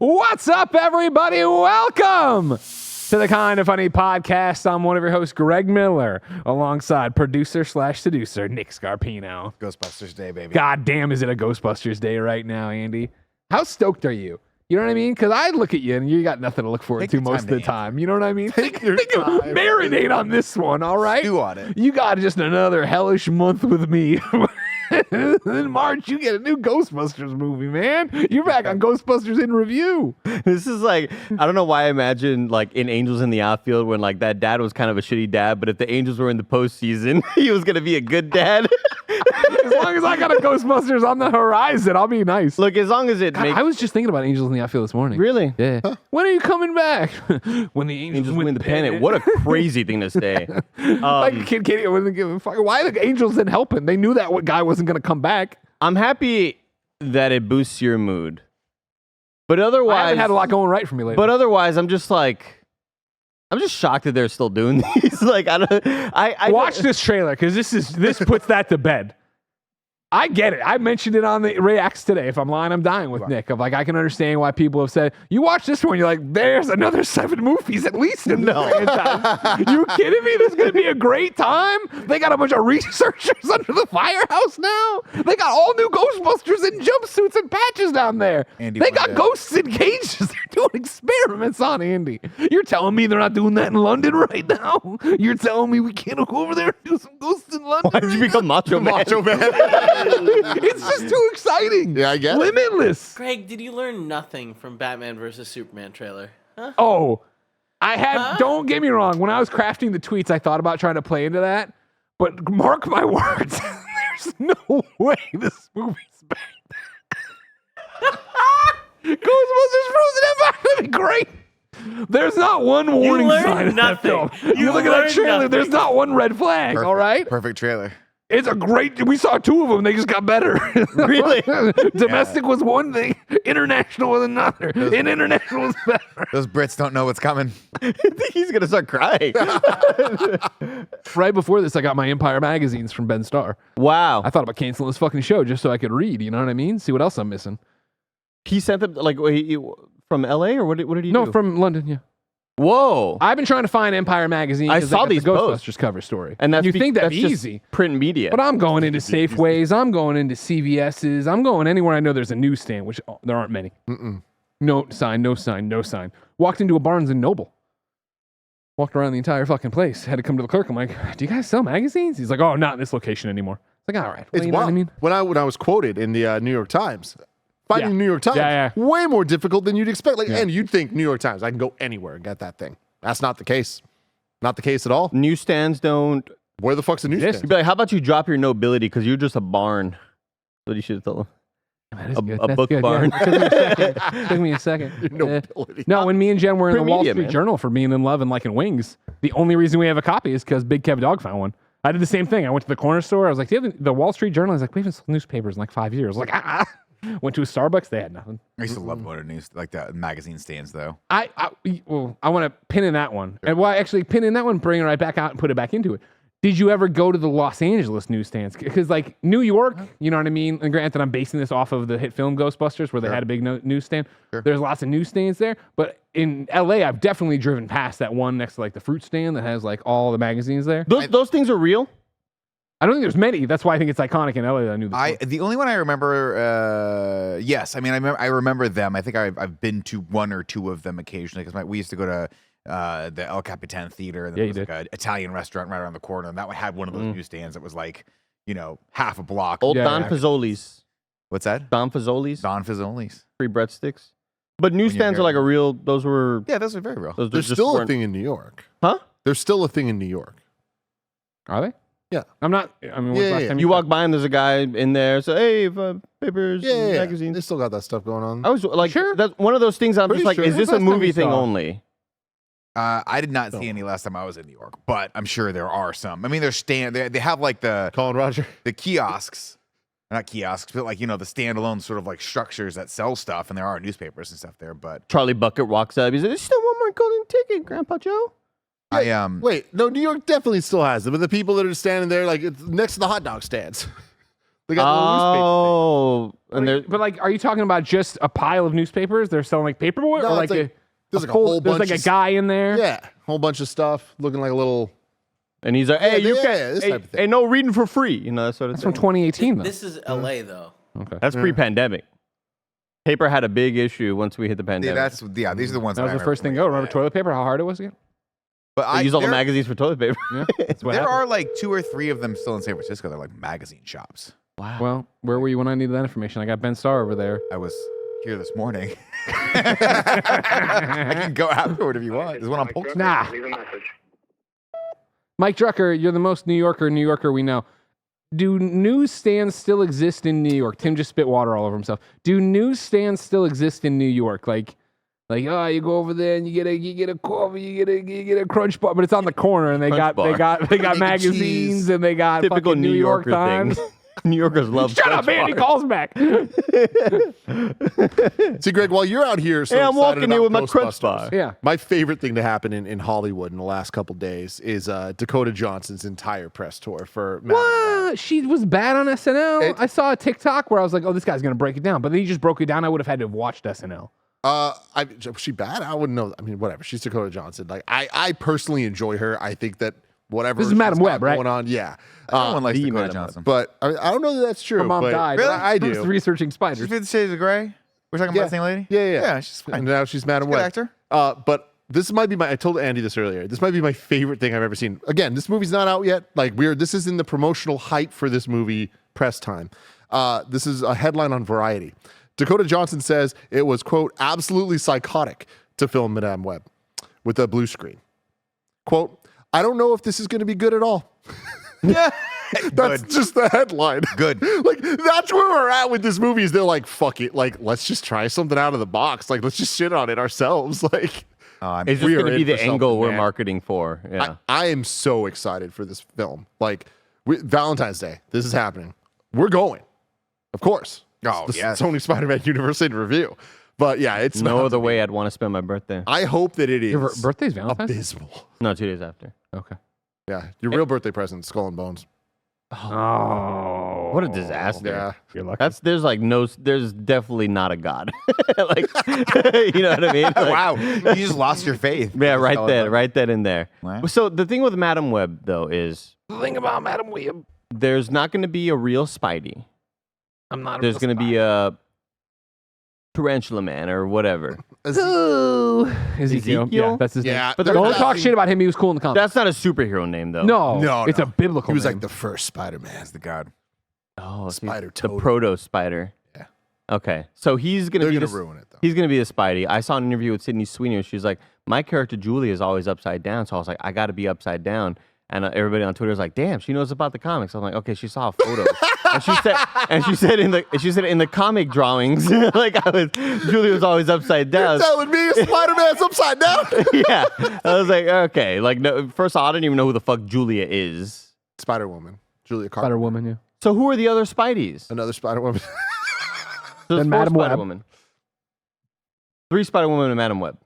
What's up, everybody? Welcome to the Kind of Funny podcast. I'm one of your hosts, Greg Miller, alongside producer/seducer Nick Scarpino. Ghostbusters Day, baby. God damn, is it a Ghostbusters Day right now, Andy? How stoked are you? You know what I mean? Because I look at you and you got nothing to look forward to most of the time. You know what I mean? Think marinate on this one, all right? Stew on it. You got just another hellish month with me. In March, you get a new Ghostbusters movie, man. You're back on Ghostbusters in Review. This is like, I don't know why I imagine like in Angels in the Outfield when like that dad was kind of a shitty dad, but if the Angels were in the postseason, he was going to be a good dad. As long as I got a Ghostbusters on the horizon, I'll be nice. Look, as long as it makes... I was just thinking about Angels in the Outfield this morning. Really? Yeah. Huh? When are you coming back? When the Angels win the pennant. What a crazy thing to say. Like a kid can't even give a fuck. Why the Angels didn't help him? They knew that guy wasn't going to come back. I'm happy that it boosts your mood. But otherwise... I haven't had a lot going right for me lately. But otherwise, I'm just shocked that they're still doing these. Like, I watch this trailer, because this puts that to bed. I get it. I mentioned it on the Reacts today. If I'm lying, I'm dying with Nick. Of like, I can understand why people have said, you watch this one, you're like, there's another 7 movies at least in the franchise. You kidding me? This is going to be a great time. They got a bunch of researchers under the firehouse now. They got all new Ghostbusters in jumpsuits and patches down there. Andy, they got ghosts in cages. They're doing experiments on Andy. You're telling me they're not doing that in London right now? You're telling me we can't go over there and do some ghosts in London? Why did you become Macho Man? Macho Man. It's just too exciting. Yeah, I get it. Limitless. Greg, did you learn nothing from Batman vs. Superman trailer? Huh? Oh, I had, don't get me wrong, when I was crafting the tweets, I thought about trying to play into that, but mark my words, there's no way this movie's bad. Ghostbusters Frozen Empire would be great. There's not one warning sign in that film. You look at that trailer, there's not one red flag, all right? Perfect trailer. It's a great, we saw 2 of them, they just got better. Really? Domestic was one thing, international was another, and international was better. Those Brits don't know what's coming. I think he's going to start crying. Right before this, I got my Empire magazines from Ben Starr. Wow. I thought about canceling this fucking show just so I could read, you know what I mean? See what else I'm missing. He sent them, like, from LA, or what did he do? No, from London, yeah. Whoa. I've been trying to find Empire magazine. I saw these the Ghostbusters posts. cover story. And you think that'd be just easy. Print media. But I'm going into Safeways. I'm going into CVS's. I'm going anywhere I know there's a newsstand, which there aren't many. No sign, no sign, no sign. Walked into a Barnes & Noble. Walked around the entire fucking place. Had to come to the clerk. I'm like, do you guys sell magazines? He's like, oh, not in this location anymore. It's like, all right. Well, It's you know what I mean? When I was quoted in the New York Times, finding New York Times, way more difficult than you'd expect. And you'd think New York Times, I can go anywhere and get that thing. That's not the case. Not the case at all. Newsstands don't... Where the fuck's the newsstand? You'd be like, how about you drop your nobility because you're just a barn? That's what you should have told him. A book barn. Yeah. Took me a second. Nobility. No, when me and Jen were in the Print Wall media, Street man. Journal for being in love and liking wings, the only reason we have a copy is because Big Kev Dog found one. I did the same thing. I went to the corner store. I was like, do you have the Wall Street Journal? I was like, we haven't sold newspapers in like 5 years. I was like, Went to a Starbucks. They had nothing. I used to love going to news, like the magazine stands, though. I want to pin in that one. And actually pin in that one, bring it right back out and put it back into it. Did you ever go to the Los Angeles newsstands? Because like New York, you know what I mean? And granted, I'm basing this off of the hit film Ghostbusters where they had a big newsstand. Sure. There's lots of newsstands there. But in LA, I've definitely driven past that one next to like the fruit stand that has like all the magazines there. Those things are real? I don't think there's many. That's why I think it's iconic in LA that I knew this. The only one I remember, yes. I mean, I remember them. I think I've been to 1 or 2 of them occasionally because we used to go to the El Capitan Theater, and there was like an Italian restaurant right around the corner, and that one had one of those newsstands that was like, half a block. Old Don Fazoli's. What's that? Don Fazoli's. Don Fazoli's. Free breadsticks. But newsstands are like a real, those were... Yeah, those are very real. There's still a thing in New York. Huh? There's still a thing in New York. Are they? Yeah. I'm not, I mean, what's the last time you walk by and there's a guy in there, so, hey, papers, Yeah. magazines. They still got that stuff going on. I was like, Sure. that's one of those things I'm Pretty just like, sure. is this When's a the last time movie you thing saw it? only? I did not see any last time I was in New York, but I'm sure there are some. I mean, they have like Colin Roger. the kiosks, not kiosks, but like, the standalone sort of like structures that sell stuff, and there are newspapers and stuff there, but Charlie Bucket walks up, he's like, there's still one more golden ticket, Grandpa Joe. Wait, no, New York definitely still has them, but the people that are standing there, like, it's next to the hot dog stands. They got little newspaper thing. And they're But like, are you talking about just a pile of newspapers? They're selling like paperboy, No, or like there's like a whole bunch. There's like a guy in there. Yeah, whole bunch of stuff looking like a little. and he's like, hey, you yeah, can't. this Hey, type of thing. hey, no reading for free. You know, that sort of That's thing. from 2018 though. This is LA though. Okay, That's pre-pandemic. Paper had a big issue once we hit the Yeah, pandemic. these are the ones that was I the first thing. remember. Go. Remember toilet paper? How hard it was again? But They use all the there- magazines for toilet paper. Yeah, that's what There happened. are like 2 or 3 of them still in San Francisco. They're like magazine shops. Wow. Well, where were you when I needed that information? I got Ben Starr over there. I was here this morning. I can go afterward if you want. There's one on Polk Street. Nah. Mike Drucker, you're the most New Yorker we know. Do newsstands still exist in New York? Tim just spit water all over himself. Do newsstands still exist in New York? Like, oh, you go over there and you get a coffee, you get a crunch bar, but it's on the corner, and they Crunch got bar. magazines, and they got Typical fucking New New York Yorker Times. thing. New Yorkers love. Shut up, man! He calls back. See, Greg, while you're out here, so Hey, I'm excited walking here about with my crunch Ghostbusters, bar. Yeah. My favorite thing to happen in Hollywood in the last couple days is Dakota Johnson's entire press tour for Madam Web. What? She was bad on SNL. I saw a TikTok where I was like, "Oh, this guy's gonna break it down," but then he just broke it down. I would have had to have watched SNL. Was she bad? I wouldn't know. I mean, whatever. She's Dakota Johnson. Like, I personally enjoy her. I think that whatever This is she's Madam got Web, right? going on, yeah. No one likes the Dakota Madam Johnson. But I don't know that that's true. Her mom but, died. but Really? I I was do. researching She's spiders. 50 Shades of Grey. We're talking about the same lady? Yeah. Yeah, she's fine. And now she's Madam Good Web. actor. But this might be I told Andy this earlier. This might be my favorite thing I've ever seen. Again, this movie's not out yet. Like this is in the promotional hype for this movie press time. This is a headline on Variety. Dakota Johnson says it was, quote, absolutely psychotic to film Madame Web with a blue screen. Quote, I don't know if this is going to be good at all. Yeah. That's just the headline. Good. Like, that's where we're at with this movie is they're like, fuck it. Like, let's just try something out of the box. Like, let's just shit on it ourselves. Like, It's just we going are to be in the for angle something, we're man. marketing for. Yeah. I am so excited for this film. Like, Valentine's Day, this is happening. We're going. Of course. Oh, the yes. Sony Spider-Man Universe in review. But yeah, it's no not other way I'd want to spend my birthday. I hope that it is Your birthday's Valentine's Day? abysmal. No, 2 days after. Okay. Yeah, your real birthday present, Skull and Bones. Oh, What a disaster. Yeah. You're lucky. There's definitely not a God. Like, you know what I mean? Like, Wow. You just lost your faith. Yeah, right That's there, all right then and there. Wow. So the thing with Madam Web, though, is The thing about Madam Web. there's not going to be a real Spidey. I'm not. There's going to be a Tarantula Man or whatever. Ezekiel. Ezekiel? Yeah, that's his Yeah, name. But there's don't talk nothing- shit about him. He was cool in the comics. That's not a superhero name, though. No, it's no. a biblical. He was name. like the first Spider-Man. That's the god. Oh, Spider the Totem. proto Spider. Yeah. Okay, so he's gonna They're be gonna the, ruin it, though. He's gonna be the Spidey. I saw an interview with Sydney Sweeney. Where she's like, my character Julie is always upside down, so I was like, I got to be upside down. And everybody on Twitter was like, "Damn, she knows about the comics." I'm like, "Okay, she saw photos." and she said in the comic drawings, like Julie was always upside down. You're telling me Spider-Man's upside down? Yeah, I was like, okay, like no. First of all, I didn't even know who the fuck Julia is. Spider-Woman. Julia Carter. Spider-Woman. Yeah. So who are the other Spideys? Another Spider-Woman. So Then there's 4 Madam Web. Spider-Woman. 3 Spider-Woman and Madam Web.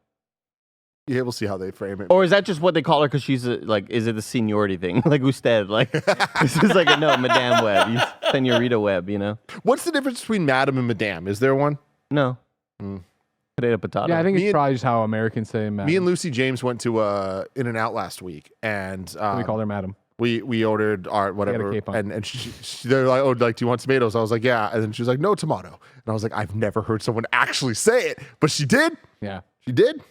Yeah, we'll see how they frame it. Or is that just what they call her because she's is it the seniority thing? Like Usted, like this is like Madame Web, Senorita Web, you know? What's the difference between Madam and Madame? Is there one? No. Potato, potato. Yeah, I think Me it's and- probably just how Americans say Madam. Me and Lucy James went to In-N-Out last week, and we call her Madam. we ordered our whatever, cape on. and they're like, "Oh, like, do you want tomatoes?" I was like, "Yeah," and then she was like, "No tomato," and I was like, "I've never heard someone actually say it, but she did. Yeah. She did."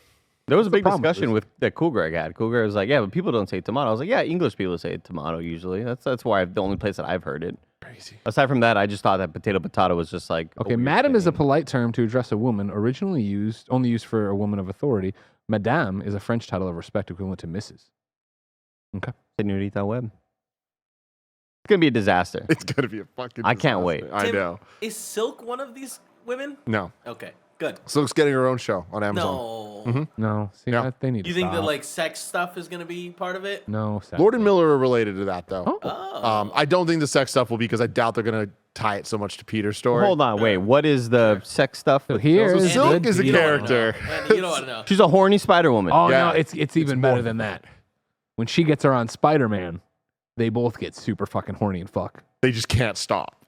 There was a big problem with discussion with that Cool Greg had. Cool Greg was like, "Yeah, but people don't say tomato." I was like, "Yeah, English people say tomato usually. That's why the only place that I've heard it." Crazy. Aside from that, I just thought that potato was just like Okay, a weird Madam is a thing. polite term to address a woman, only used for a woman of authority. Madame is a French title of respect equivalent to Mrs. Okay. Senorita Web. It's gonna be a disaster. It's gonna be a fucking. I can't wait. disaster. I Tim, know. Is Silk one of these women? No, Okay, good. Silk's getting her own show on Amazon. No. No, see, Yeah. they need to You think stop. that like sex stuff is gonna be part of it? No, Lord and Miller are related to that, though. Oh. I don't think the sex stuff will be because I doubt they're gonna tie it so much to Peter's story. Hold on, wait. What is the sex stuff? with here Silk? is Silk good is a deal. character. Andy, you don't want to know. She's a horny Spider Woman. Oh Yeah. no, it's even more better than that. When she gets her on Spider-Man, they both get super fucking horny and fuck. They just can't stop.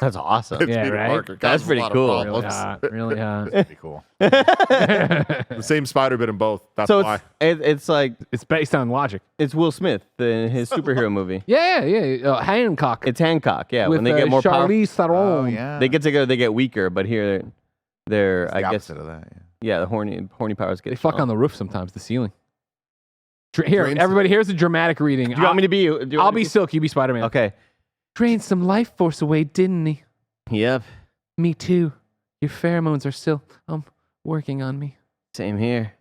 That's awesome. It's Yeah, Peter right? Parker. That's Causes a pretty lot of cool. Really problems. hot. Really hot. Pretty cool. The same spider bit in both. That's So why. it's like It's based on logic. it's Will Smith in his superhero movie. Yeah. Hancock. It's Hancock. Yeah, with when they get more powerful, Charlize Theron. Oh yeah. they get together, they get weaker. But here, they're It's I the guess opposite of that. Yeah. the horny powers get. They fuck strong. on the roof sometimes, the ceiling. Here, Drains- everybody, here's a dramatic reading. Do you want me to be? Do you I'll want be me Silk, you be Spider-Man. to- Okay. Drained some life force away, didn't he? Yep. Me too. Your pheromones are still working on me. Same here.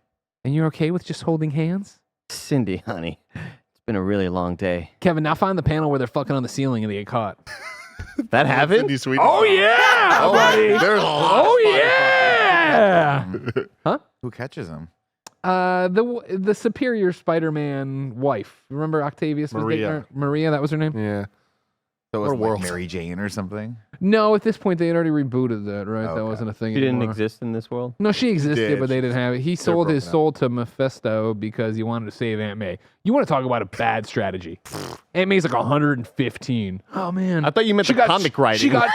And you're okay with just holding hands? Cindy, honey, it's been a really long day. Kevin, now find the panel where they're fucking on the ceiling and they get caught. That happened? Sydney Sweeney. Oh yeah, Oh, buddy. there's a lot. Oh of yeah. Who catches him? The superior Spider-Man wife. Remember Octavius was dating Maria. her? Maria, that was her name? Yeah. So it Or was world. like Mary Jane or something. No, at this point they had already rebooted that, right? That Okay. wasn't a thing She didn't anymore. exist in this world. No, she existed, did. but they didn't have it. He sold his broken up. soul to Mephisto because he wanted to save Aunt May. You want to talk about a bad strategy? Aunt May's like 115. Oh man! I thought you meant the comic writing. She got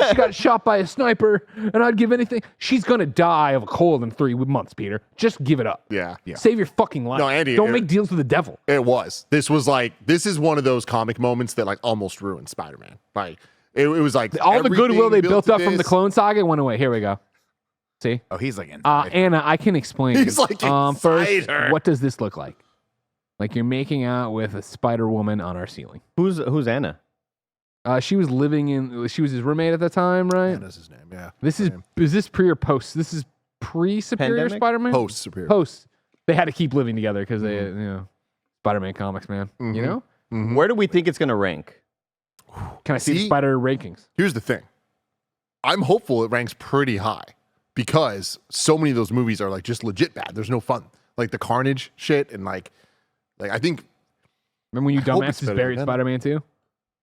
she got shot by a sniper, and I'd give anything. She's gonna die of a cold in 3 months, Peter. Just give it up. Yeah. Save your fucking life. No, Andy, Don't make deals with the devil. It was. This is one of those comic moments that like almost ruined Spider-Man. Like it was like All the goodwill everything they built built to up from the this. Clone Saga went away. Here we go. See? Oh, he's like in. Anna, I can explain. He's it. like first, inside her. what does this look like? Like you're making out with a Spider Woman on our ceiling. Who's Anna? She was his roommate at the time, right? Anna's his name. Yeah. Is this pre or post? This is pre-Superior Pandemic? Spider-Man? Post superior. Post. They had to keep living together because they, Spider-Man comics, man. You know? Where do we think it's gonna rank? Can I see the See? Spider rankings? Here's the thing. I'm hopeful it ranks pretty high because so many of those movies are like just legit bad. There's no fun. Like the Carnage shit and like I think Remember when you I hope it's dumbasses better buried than Spider-Man 2?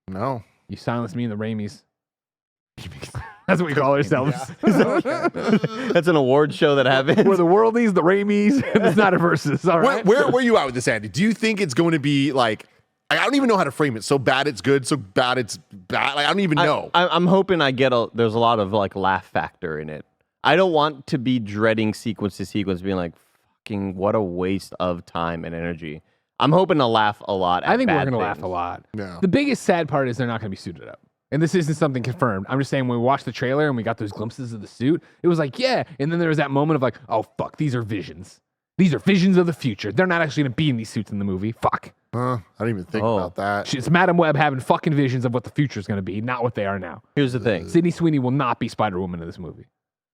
no. You silenced me in the Raimis. That's what we call ourselves. That's an award show that happens. We're the Worldies, the Raimis, and the Snyderverses. All right. Where are you at with this, Andy? Do you think it's going to be like I don't even know how to frame it. So bad it's good, so bad it's bad. Like I don't even know. I'm hoping there's a lot of like laugh factor in it. I don't want to be dreading sequence to sequence, being like, fucking what a waste of time and energy. I'm hoping to laugh a lot. I think we're going going to laugh a lot. Yeah. The biggest sad part is they're not going to be suited up. And this isn't something confirmed. I'm just saying when we watched the trailer and we got those glimpses of the suit, it was like, yeah. And then there was that moment of like, oh, fuck, these are visions. These are visions of the future. They're not actually going to be in these suits in the movie. Fuck. I didn't even think about that. It's Madam Web having fucking visions of what the future is going to be, not what they are now. Here's the thing: Sydney Sweeney will not be Spider-Woman in this movie.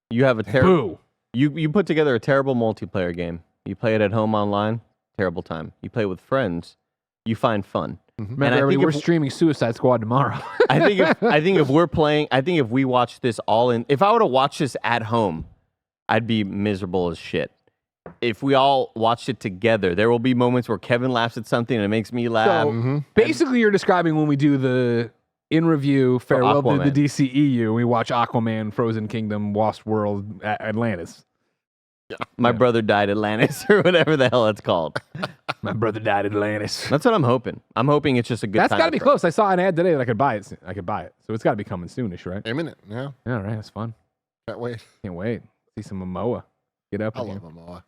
you have a terrible. Boo. You put together a terrible multiplayer game. You play it at home online. Terrible time. You play with friends. You find fun. Remember, And I everybody, think we're if- streaming Suicide Squad tomorrow. I think if we're playing, I think if we watch this all in, if I were to watch this at home, I'd be miserable as shit. If we all watched it together, there will be moments where Kevin laughs at something and it makes me laugh. So basically, you're describing when we do the in review farewell to Aquaman. the DCEU, and we watch Aquaman, Frozen Kingdom, Lost World, Atlantis. My brother died Atlantis or whatever the hell it's called. My brother died in Atlantis. That's what I'm hoping. I'm hoping it's just a good That's time. got to be close. I saw an ad today that I could buy it. So it's got to be coming soonish, right? Imminent. Yeah. Yeah, right. That's fun. Can't wait. Can't wait. See some Momoa. Get up I in love here. Momoa.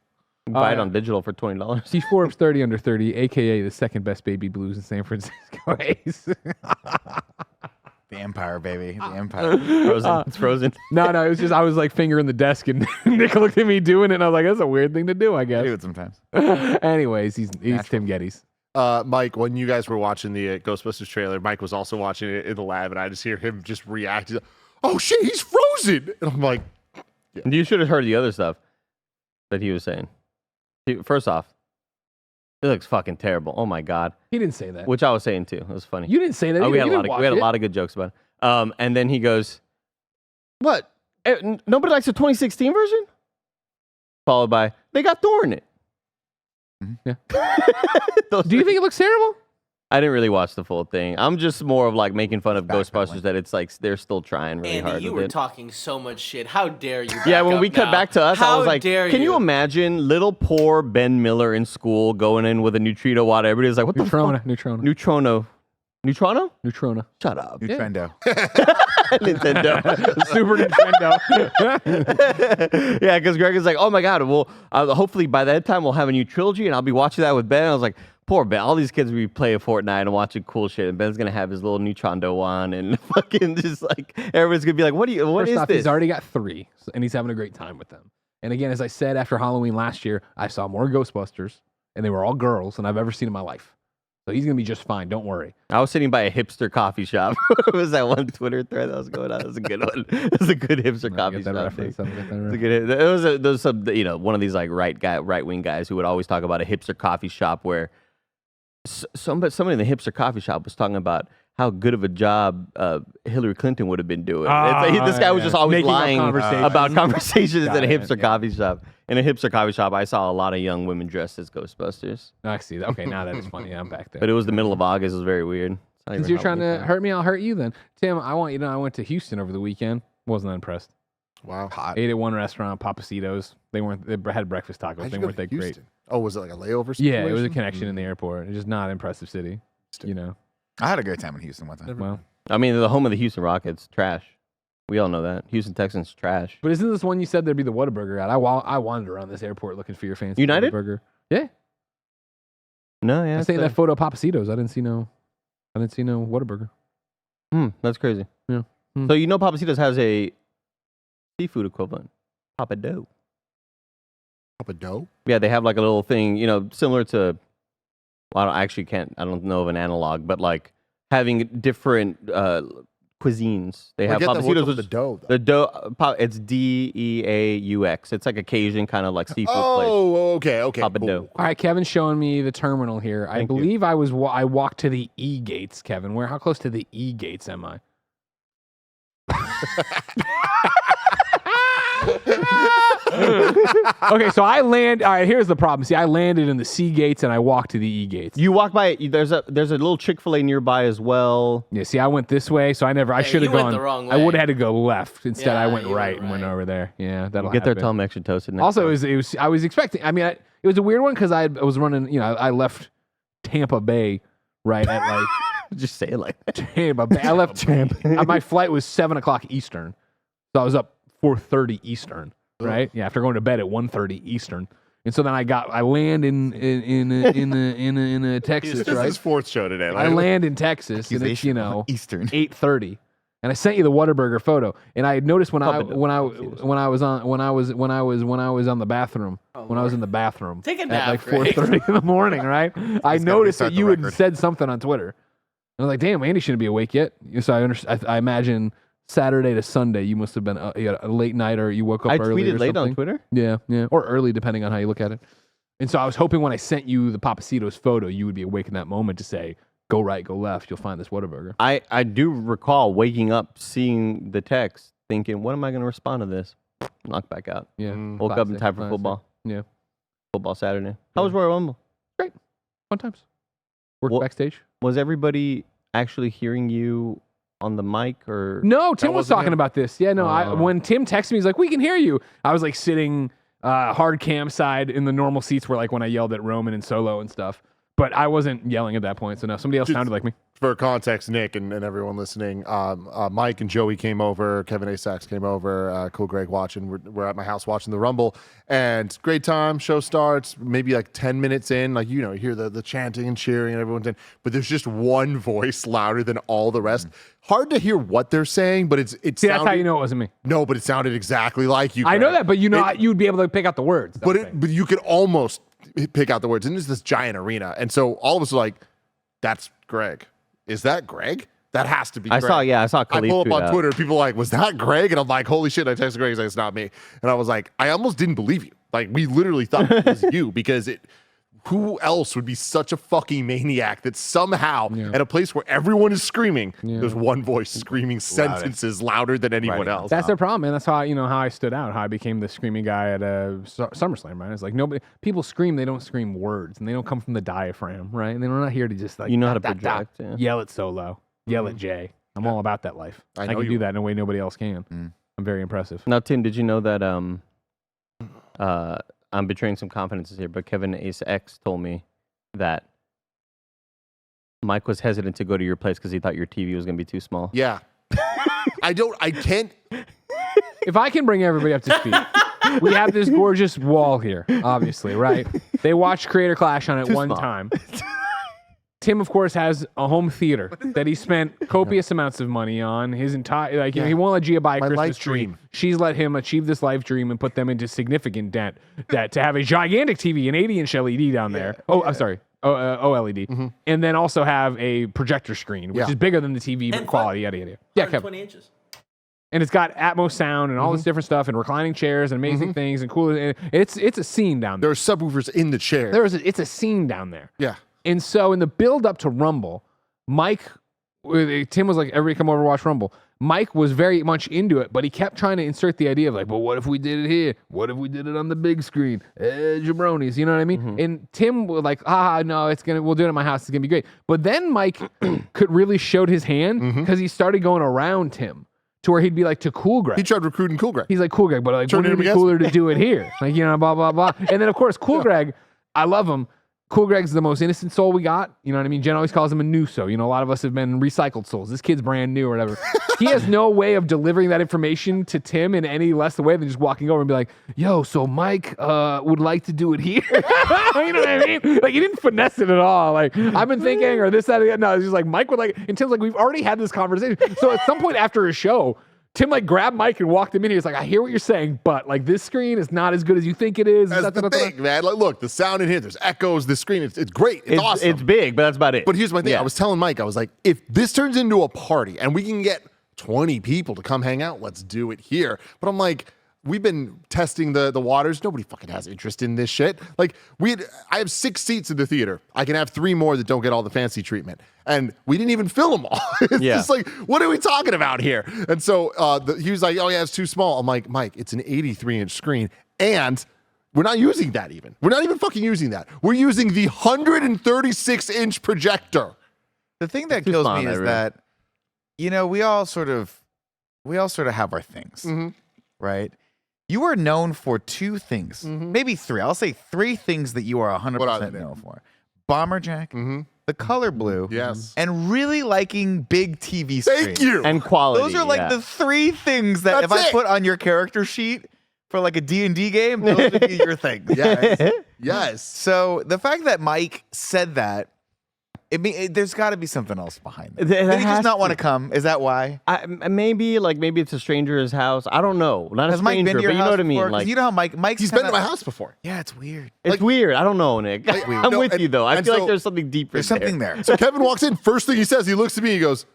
Buy it yeah. on digital for $20. See Forbes 30 under 30, aka the second best baby blues in San Francisco. Ace. The Empire, baby. The Empire. Frozen. It's frozen. No, it was just I was like fingering the desk, and Nick looked at me doing it, and I was like, "That's a weird thing to do, I I guess." do it sometimes. Anyways, he's Tim Geddes. Mike, when you guys were watching the Ghostbusters trailer, Mike was also watching it in the lab, and I just hear him just react. He's like, oh shit, he's frozen! And I'm like, You should have heard the other stuff that he was saying. First off, it looks fucking terrible. Oh my god. He didn't say that. Which I was saying too. It was funny. You didn't say that. Oh, we had You a didn't lot watch of good jokes about it. And then he goes, "What? Nobody likes the 2016 version?" Followed by, "They got Thor in it." Yeah. Those Do you are- think it looks terrible? I didn't really watch the full thing. I'm just more of like making fun of Backpedaling. Ghostbusters that it's like they're still trying really Andy, hard you with were it. talking so much shit. How dare you? Yeah, back when up we cut now? back to us, I How was like, dare can you imagine little poor Ben Miller in school going in with a neutrino water? Everybody's like, what the fuck? Neutrona. Neutrono. Neutrino? Neutrona. Shut up. Nintendo. Nintendo. Super Nintendo. Yeah, because Greg is like, oh my God, well, hopefully by that time we'll have a new trilogy and I'll be watching that with Ben. I was like, poor Ben. All these kids will be playing Fortnite and watching cool shit, and Ben's gonna have his little Neutrondo on and fucking just like everyone's gonna be like, what First is off, this? He's already got 3, and he's having a great time with them. And again, as I said, after Halloween last year, I saw more Ghostbusters, and they were all girls than I've ever seen in my life. So he's gonna be just fine. Don't worry. I was sitting by a hipster coffee shop. It was that one Twitter thread that was going on? It was a good one. It was a good hipster coffee shop. It was some, one of these like right wing guys who would always talk about a hipster coffee shop where somebody in the hipster coffee shop was talking about how good of a job Hillary Clinton would have been doing. This guy was just always Making up lying conversations. about conversations at a Got it, hipster yeah. coffee shop. In a hipster coffee shop, I saw a lot of young women dressed as Ghostbusters. I see that. Okay, now that is funny. Yeah, I'm back there. But it was the middle of August. It was very weird. Since you're trying to hurt me, I'll hurt you then. Tim, I want you to know I went to Houston over the weekend. Wasn't that impressed. Wow. Hot. Ate at one restaurant, Papacitos. They had breakfast tacos. How'd They you go weren't to that great. Houston? Oh, was it like a layover situation? Yeah, it was a connection in the airport. It's just not an impressive city. I had a great time in Houston one time. Well, I mean, the home of the Houston Rockets, trash. We all know that. Houston Texans, trash. but isn't this one you said there'd be the Whataburger at? I wandered around this airport looking for your fancy United? Whataburger. Yeah, No, yeah. I seen that photo of Papacitos. I didn't see no Whataburger. That's crazy. Yeah. So Papacitos has a seafood equivalent, Papa Dough. Papa Dough? Yeah, they have like a little thing, similar to. Well, I don't know of an analog, but like having different cuisines. They have I get that. Papacitos What's with the dough, though? the dough. It's Deaux. It's like a Cajun kind of like seafood place. Oh, okay. Papa cool. Dough. All right, Kevin's showing me the terminal here. I Thank you. believe I walked to the E gates, Kevin. How close to the E gates am I? Okay, so I land. All right, here's the problem. See, I landed in the C gates and I walked to the E gates. You walk by. There's a little Chick-fil-A nearby as well. Yeah, see, I went this way, so I should have you went gone. the wrong I way. would have had to go left. Instead, Yeah, I went you right went and went right. over there. Yeah, that'll Get there, happen. tell them extra toasted. Next Also, time. it was. I was expecting. I mean, it was a weird one because I was running. I left Tampa Bay right at like just say it like that. Tampa Bay. I left Tampa. My flight was 7:00 Eastern, so I was up 4:30 Eastern. Right? Yeah, after going to bed at 1:30 Eastern. And so then I land in Texas, This is right? his fourth show today. I land in Texas and it's Accusation of Eastern. 8:30. And I sent you the Whataburger photo. And I had noticed when I was on the bathroom, when I was in the bathroom Take a at nap, like Greg. 4:30 in the morning, right? I gotta noticed restart that the you had record. said something on Twitter. And I was like, damn, Andy shouldn't be awake yet. So I imagine Saturday to Sunday, you must have been you had a late night or you woke up I early tweeted or late something. on Twitter. Yeah, or early, depending on how you look at it. And so I was hoping when I sent you the Papacitos photo, you would be awake in that moment to say, go right, go left, you'll find this Whataburger. I do recall waking up, seeing the text, thinking, what am I going to respond to this? Knocked back out. Yeah. Woke up in time for classic. football. Yeah. Football Saturday. How was Royal Rumble? Fun times. Worked Well- backstage. Was everybody actually hearing you on the mic or? No, Tim was wasn't talking him. about this. Yeah, no. Oh. When Tim texted me, he's like, "We can hear you." I was like sitting hard cam side in the normal seats, where like when I yelled at Roman and Solo and stuff. But I wasn't yelling at that point, so no. Somebody else Just- sounded like me. For context, Nick and everyone listening, Mike and Joey came over. Kevin A. Sachs came over. Cool Greg watching. We're at my house watching the Rumble. And great time. Show starts. Maybe like 10 minutes in. Like, you hear the chanting and cheering and everyone's in. But there's just one voice louder than all the rest. Hard to hear what they're saying, but See, that's how you know it wasn't me. No, but it sounded exactly like you. I know Greg. that, but you'd be able to pick out the words. But you could almost pick out the words. And it's this giant arena. And so all of us are like, that's Greg. Is that Greg? That has to be Greg. I saw I Khalif pull up tweet on out. Twitter, people are like, was that Greg? And I'm like, holy shit. I texted Greg, he's like, it's not me. And I was like, I almost didn't believe you. Like, we literally thought it was you because who else would be such a fucking maniac that somehow at a place where everyone is screaming, there's one voice screaming sentences louder than anyone else. That's their problem, man. That's how how I stood out, how I became the screaming guy at SummerSlam, right? It's like people scream, they don't scream words, and they don't come from the diaphragm, right? And they're not here to just like You know how to da, da, da, project, yeah. yell at Solo, yell at Jay. I'm all about that life. I I know can you do are. that in a way nobody else can. I'm very impressive. Now, Tim, did you know that I'm betraying some confidences here, but Kevin Ace X told me that Mike was hesitant to go to your place because he thought your TV was going to be too small. Yeah. I can't. If I can bring everybody up to speed, we have this gorgeous wall here, obviously, right? They watched Creator Clash on it one time. Tim, of course, has a home theater that he spent copious amounts of money on. His entire, like, you know, he won't let Gia buy a My Christmas life tree. dream. She's let him achieve this life dream and put them into significant debt. That to have a gigantic TV, an 80-inch LED down there. Oh, I'm sorry. OLED. And then also have a projector screen, which is bigger than the TV, but And quality, yada, yada. Yeah, Kevin. 20 inches. And it's got Atmos sound and all this different stuff and reclining chairs and amazing things and cool. And it's a scene down there. There are subwoofers in the chair. It's a scene down there. Yeah. And so in the build up to Rumble, Tim was like, everybody come over and watch Rumble. Mike was very much into it, but he kept trying to insert the idea of like, well, what if we did it here? What if we did it on the big screen? Jabronis, you know what I mean? And Tim was like, no, we'll do it at my house. It's gonna be great. But then Mike really showed his hand because he started going around Tim to where he'd be like to Cool Greg. He tried recruiting Cool Greg. He's like, Cool Greg, but like, Turned wouldn't it him be cooler against to do it here? Like, you know, blah, blah, blah. And then, of course, Cool Greg, I love him. Cool Greg's the most innocent soul we got. You know what I mean? Jen always calls him a new soul. You know, a lot of us have been recycled souls. This kid's brand new or whatever. He has no way of delivering that information to Tim in any less the way than just walking over and be like, yo, so Mike would like to do it here. You know what I mean? Like, he didn't finesse it at all. Like, I've been thinking or this, that, or that. No, it's just like, Mike would like, and Tim's like, we've already had this conversation. So at some point after his show, Tim like grabbed Mike and walked him in. He was like, I hear what you're saying, but like this screen is not as good as you think it is. That's the thing, man. Like, look, the sound in here, there's echoes, the screen, it's great. It's awesome. It's big, but that's about it. But here's my thing. Yeah. I was telling Mike, I was like, if this turns into a party and we can get 20 people to come hang out, let's do it here. But I'm like, we've been testing the waters. Nobody fucking has interest in this shit. Like, I have 6 seats in the theater. I can have 3 more that don't get all the fancy treatment. And we didn't even fill them all. It's just like, what are we talking about here? And so he was like, oh yeah, it's too small. I'm like, Mike, it's an 83-inch screen. And we're not using that even. We're not even fucking using that. We're using the 136-inch projector. The thing that kills me is that, you know, we all sort of have our things, right? You are known for 2 things, maybe 3. I'll say 3 things that you are 100% known for: Bomber Jack, the color blue, and really liking big TV screens. Thank you. And quality. Those are like the 3 things that if I put on your character sheet for like a D&D game, those would be your things. Yes. So the fact that Mike said that, there's got to be something else behind it. There Did he has just not to. want to come? Is that why? Maybe it's a stranger's house. I don't know. Not Has a Mike stranger, been to your but you know house what I mean. before? 'Cause Like, you know how Mike's He's been to my house before. Yeah, it's weird. it's weird. I don't know, Nick. I'm No, with you though. I and feel so like there's something deeper. There's something there. So Kevin walks in. First thing he says, he looks at me. He goes,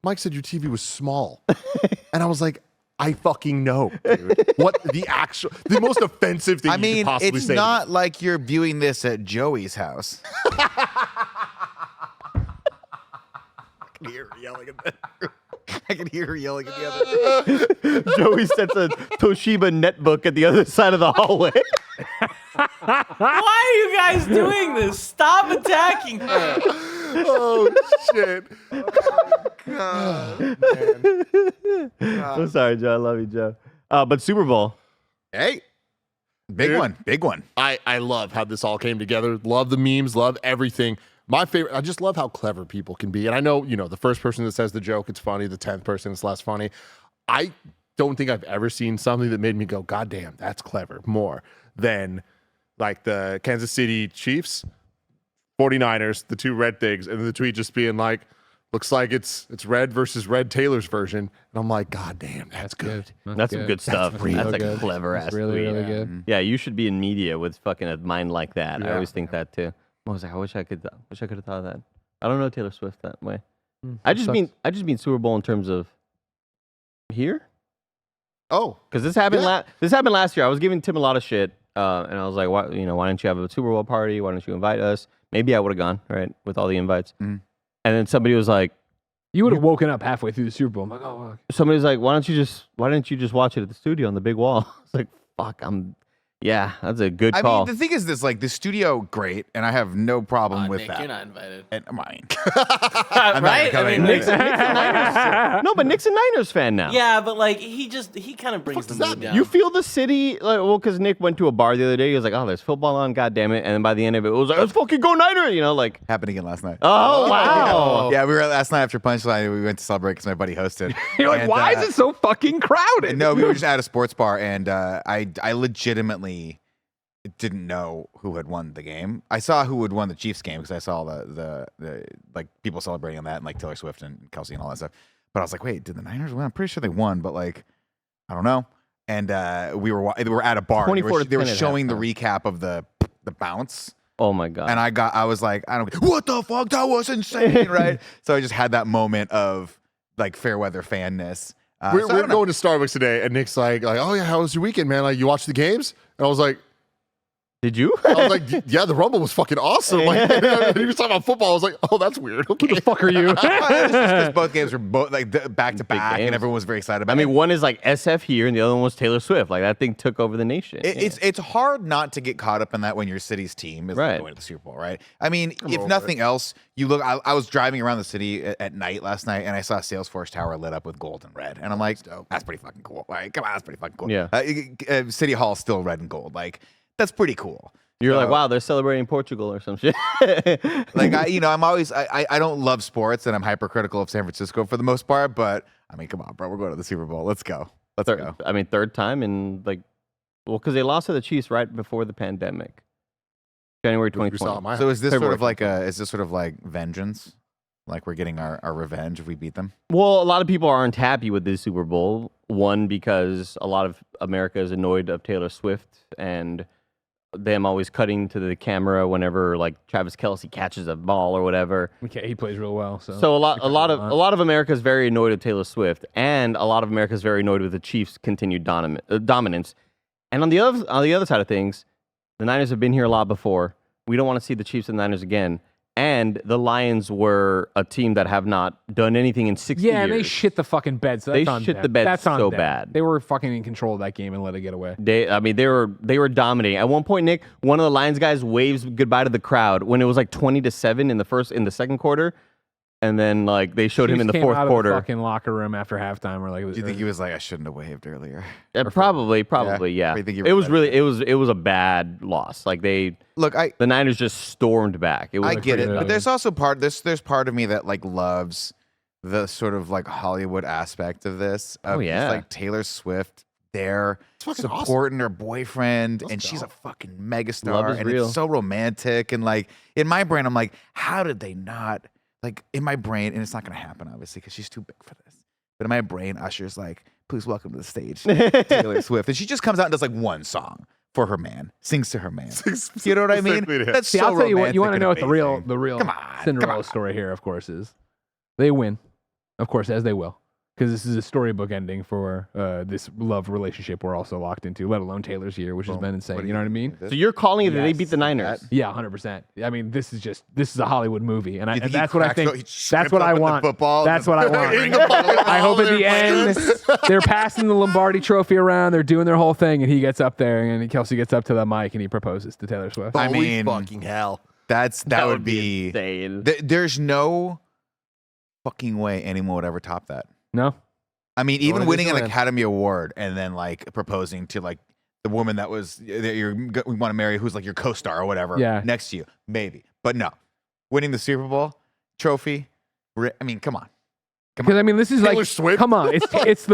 Mike said your TV was small. And I was like, I fucking know, dude. What the most offensive thing I you mean, could possibly it's say. not like you're viewing this at Joey's house. I can hear her yelling at the other. Joey sets a Toshiba netbook at the other side of the hallway. Why are you guys doing this? Stop attacking her. Oh, shit. I'm sorry, Joe. I love you, Joe. But Super Bowl. Hey, big one. I love how this all came together. Love the memes. Love everything. My favorite, I just love how clever people can be. And I know, the first person that says the joke, it's funny. The 10th person, it's less funny. I don't think I've ever seen something that made me go, God damn, that's clever, more than like the Kansas City Chiefs, 49ers, the 2 red things, and the tweet just being like, looks like it's red versus Red Taylor's version. And I'm like, God damn, that's good. That's some good stuff. That's a clever ass really, tweet. really good. Yeah, you should be in media with fucking a mind like that. I Yeah. always think that too. I was like, I wish I could have thought of that. I don't know Taylor Swift that way. I just mean Super Bowl in terms of here. Oh, Because this happened. Yeah. This happened last year. I was giving Tim a lot of shit, and I was like, why don't you have a Super Bowl party? Why don't you invite us? Maybe I would have gone right with all the invites. And then somebody was like, You would have woken up halfway through the Super Bowl. I'm like, oh, fuck. somebody's like, why didn't you just watch it at the studio on the big wall? It's like, fuck, Yeah, that's a good I call. mean, the thing is this, like, the studio, great, and I have no problem with Nick, that. you're not invited. And, I mean, Right? I mean, Nick's a Niners. No, but Nick's a Niners fan now. yeah, but like he kind of brings the mood down. You feel the city, like, well, because Nick went to a bar the other day. He was like, "Oh, there's football on, goddamn it!" And then by the end of it, it was like, "Let's fucking go Niners!" You know, like. happened again last night. Oh wow! Yeah, we were last night after Punchline. We went to celebrate because my buddy hosted. You're like, And, why is it so fucking crowded? No, we were just at a sports bar, and I legitimately didn't know who had won the game. I saw who had won the Chiefs game because I saw the like people celebrating on that and like Taylor Swift and Kelce and all that stuff. But I was like, wait, did the Niners win? I'm pretty sure they won, but like, I don't know. And we were at a bar. They were showing the recap of the bounce. Oh my god! And I was like, what the fuck? That was insane, right? So I just had that moment of like fair weather fanness. We're going to Starbucks today, and Nick's like, oh yeah, how was your weekend, man? Like, you watched the games? And I was like, did you? I was like, yeah, the Rumble was fucking awesome. Like, he was talking about football. I was like, oh, that's weird. Okay. Who the fuck are you? It's just 'cause both games were back to back, games. and everyone was very excited about I it. mean, one is like SF here, and the other one was Taylor Swift. Like that thing took over the nation. It's hard not to get caught up in that when your city's team is Right. going to the Super Bowl, right? I mean, if nothing else, you look. I was driving around the city at night last night, and I saw Salesforce Tower lit up with gold and red, and I'm like, that's pretty fucking cool. Like, come on, that's pretty fucking cool. Yeah. City Hall still red and gold. Like, that's pretty cool. You're like, wow, they're celebrating Portugal or some shit. Like I'm always I don't love sports and I'm hypercritical of San Francisco for the most part, but I mean, come on, bro, we're going to the Super Bowl. Let's go. Let's go. I mean, third time in like, well, because they lost to the Chiefs right before the pandemic, January 2020. So is this sort of like vengeance? Like we're getting our revenge if we beat them? Well, a lot of people aren't happy with this Super Bowl. One, because a lot of America is annoyed of Taylor Swift and them always cutting to the camera whenever like Travis Kelce catches a ball or whatever. Okay, he plays real well. So a lot of America is very annoyed with Taylor Swift, and a lot of America is very annoyed with the Chiefs' continued dominance. And on the other side of things, the Niners have been here a lot before. We don't want to see the Chiefs and Niners again. And the Lions were a team that have not done anything in 60 years. Yeah, and they shit the fucking bed. So that's They on shit them. the bed That's on so them. bad. They were fucking in control of that game and let it get away. They were dominating. At one point, Nick, one of the Lions guys waves goodbye to the crowd when it was like 20-7 in the second quarter, and then like they showed him in the Chiefs fourth came out quarter. of the fucking locker room after halftime. Or like, Do you think he was like, I shouldn't have waved earlier? Probably, Or yeah. you think he It was regretted really it was a bad loss. Like the Niners just stormed back. It was I get it, pretty but bad. there's also there's part of me that like loves the sort of like Hollywood aspect of this. Of just, like Taylor Swift there supporting her boyfriend, and she's a fucking megastar, and real. it's so romantic. And like in my brain, I'm like, how did they not? Like in my brain, and it's not going to happen obviously because she's too big for this. But in my brain, Usher's like, please welcome to the stage, Taylor Swift, and she just comes out and does like one song for her man, sings to her man. You know what I mean? That's See, so I'll tell you what. You want to know what the real Come on, Cinderella story here, of course, is they win, of course, as they will, because this is a storybook ending for this love relationship we're also locked into. Let alone Taylor's year, which has been insane. You know what I mean? So you're calling it that they beat the Niners? Yeah, 100%. I mean, this is a Hollywood movie, and think that's he what I cracks think. the- That's what I open the want. football That's and what I want. ring the ball I hope at in the their end players. they're passing the Lombardi Trophy around. They're doing their whole thing, and he gets up there, and Kelce gets up to the mic, and he proposes to Taylor Swift. I Holy mean, fucking hell. that would be insane. There's no fucking way anyone would ever top that. No. I mean, even to winning an Disneyland. Academy Award and then like proposing to like the woman that we want to marry, who's like your co-star or whatever, Yeah. next to you, maybe. But no, winning the Super Bowl trophy. I mean, come on. Because I mean, this is Taylor like, Swift? come on, it's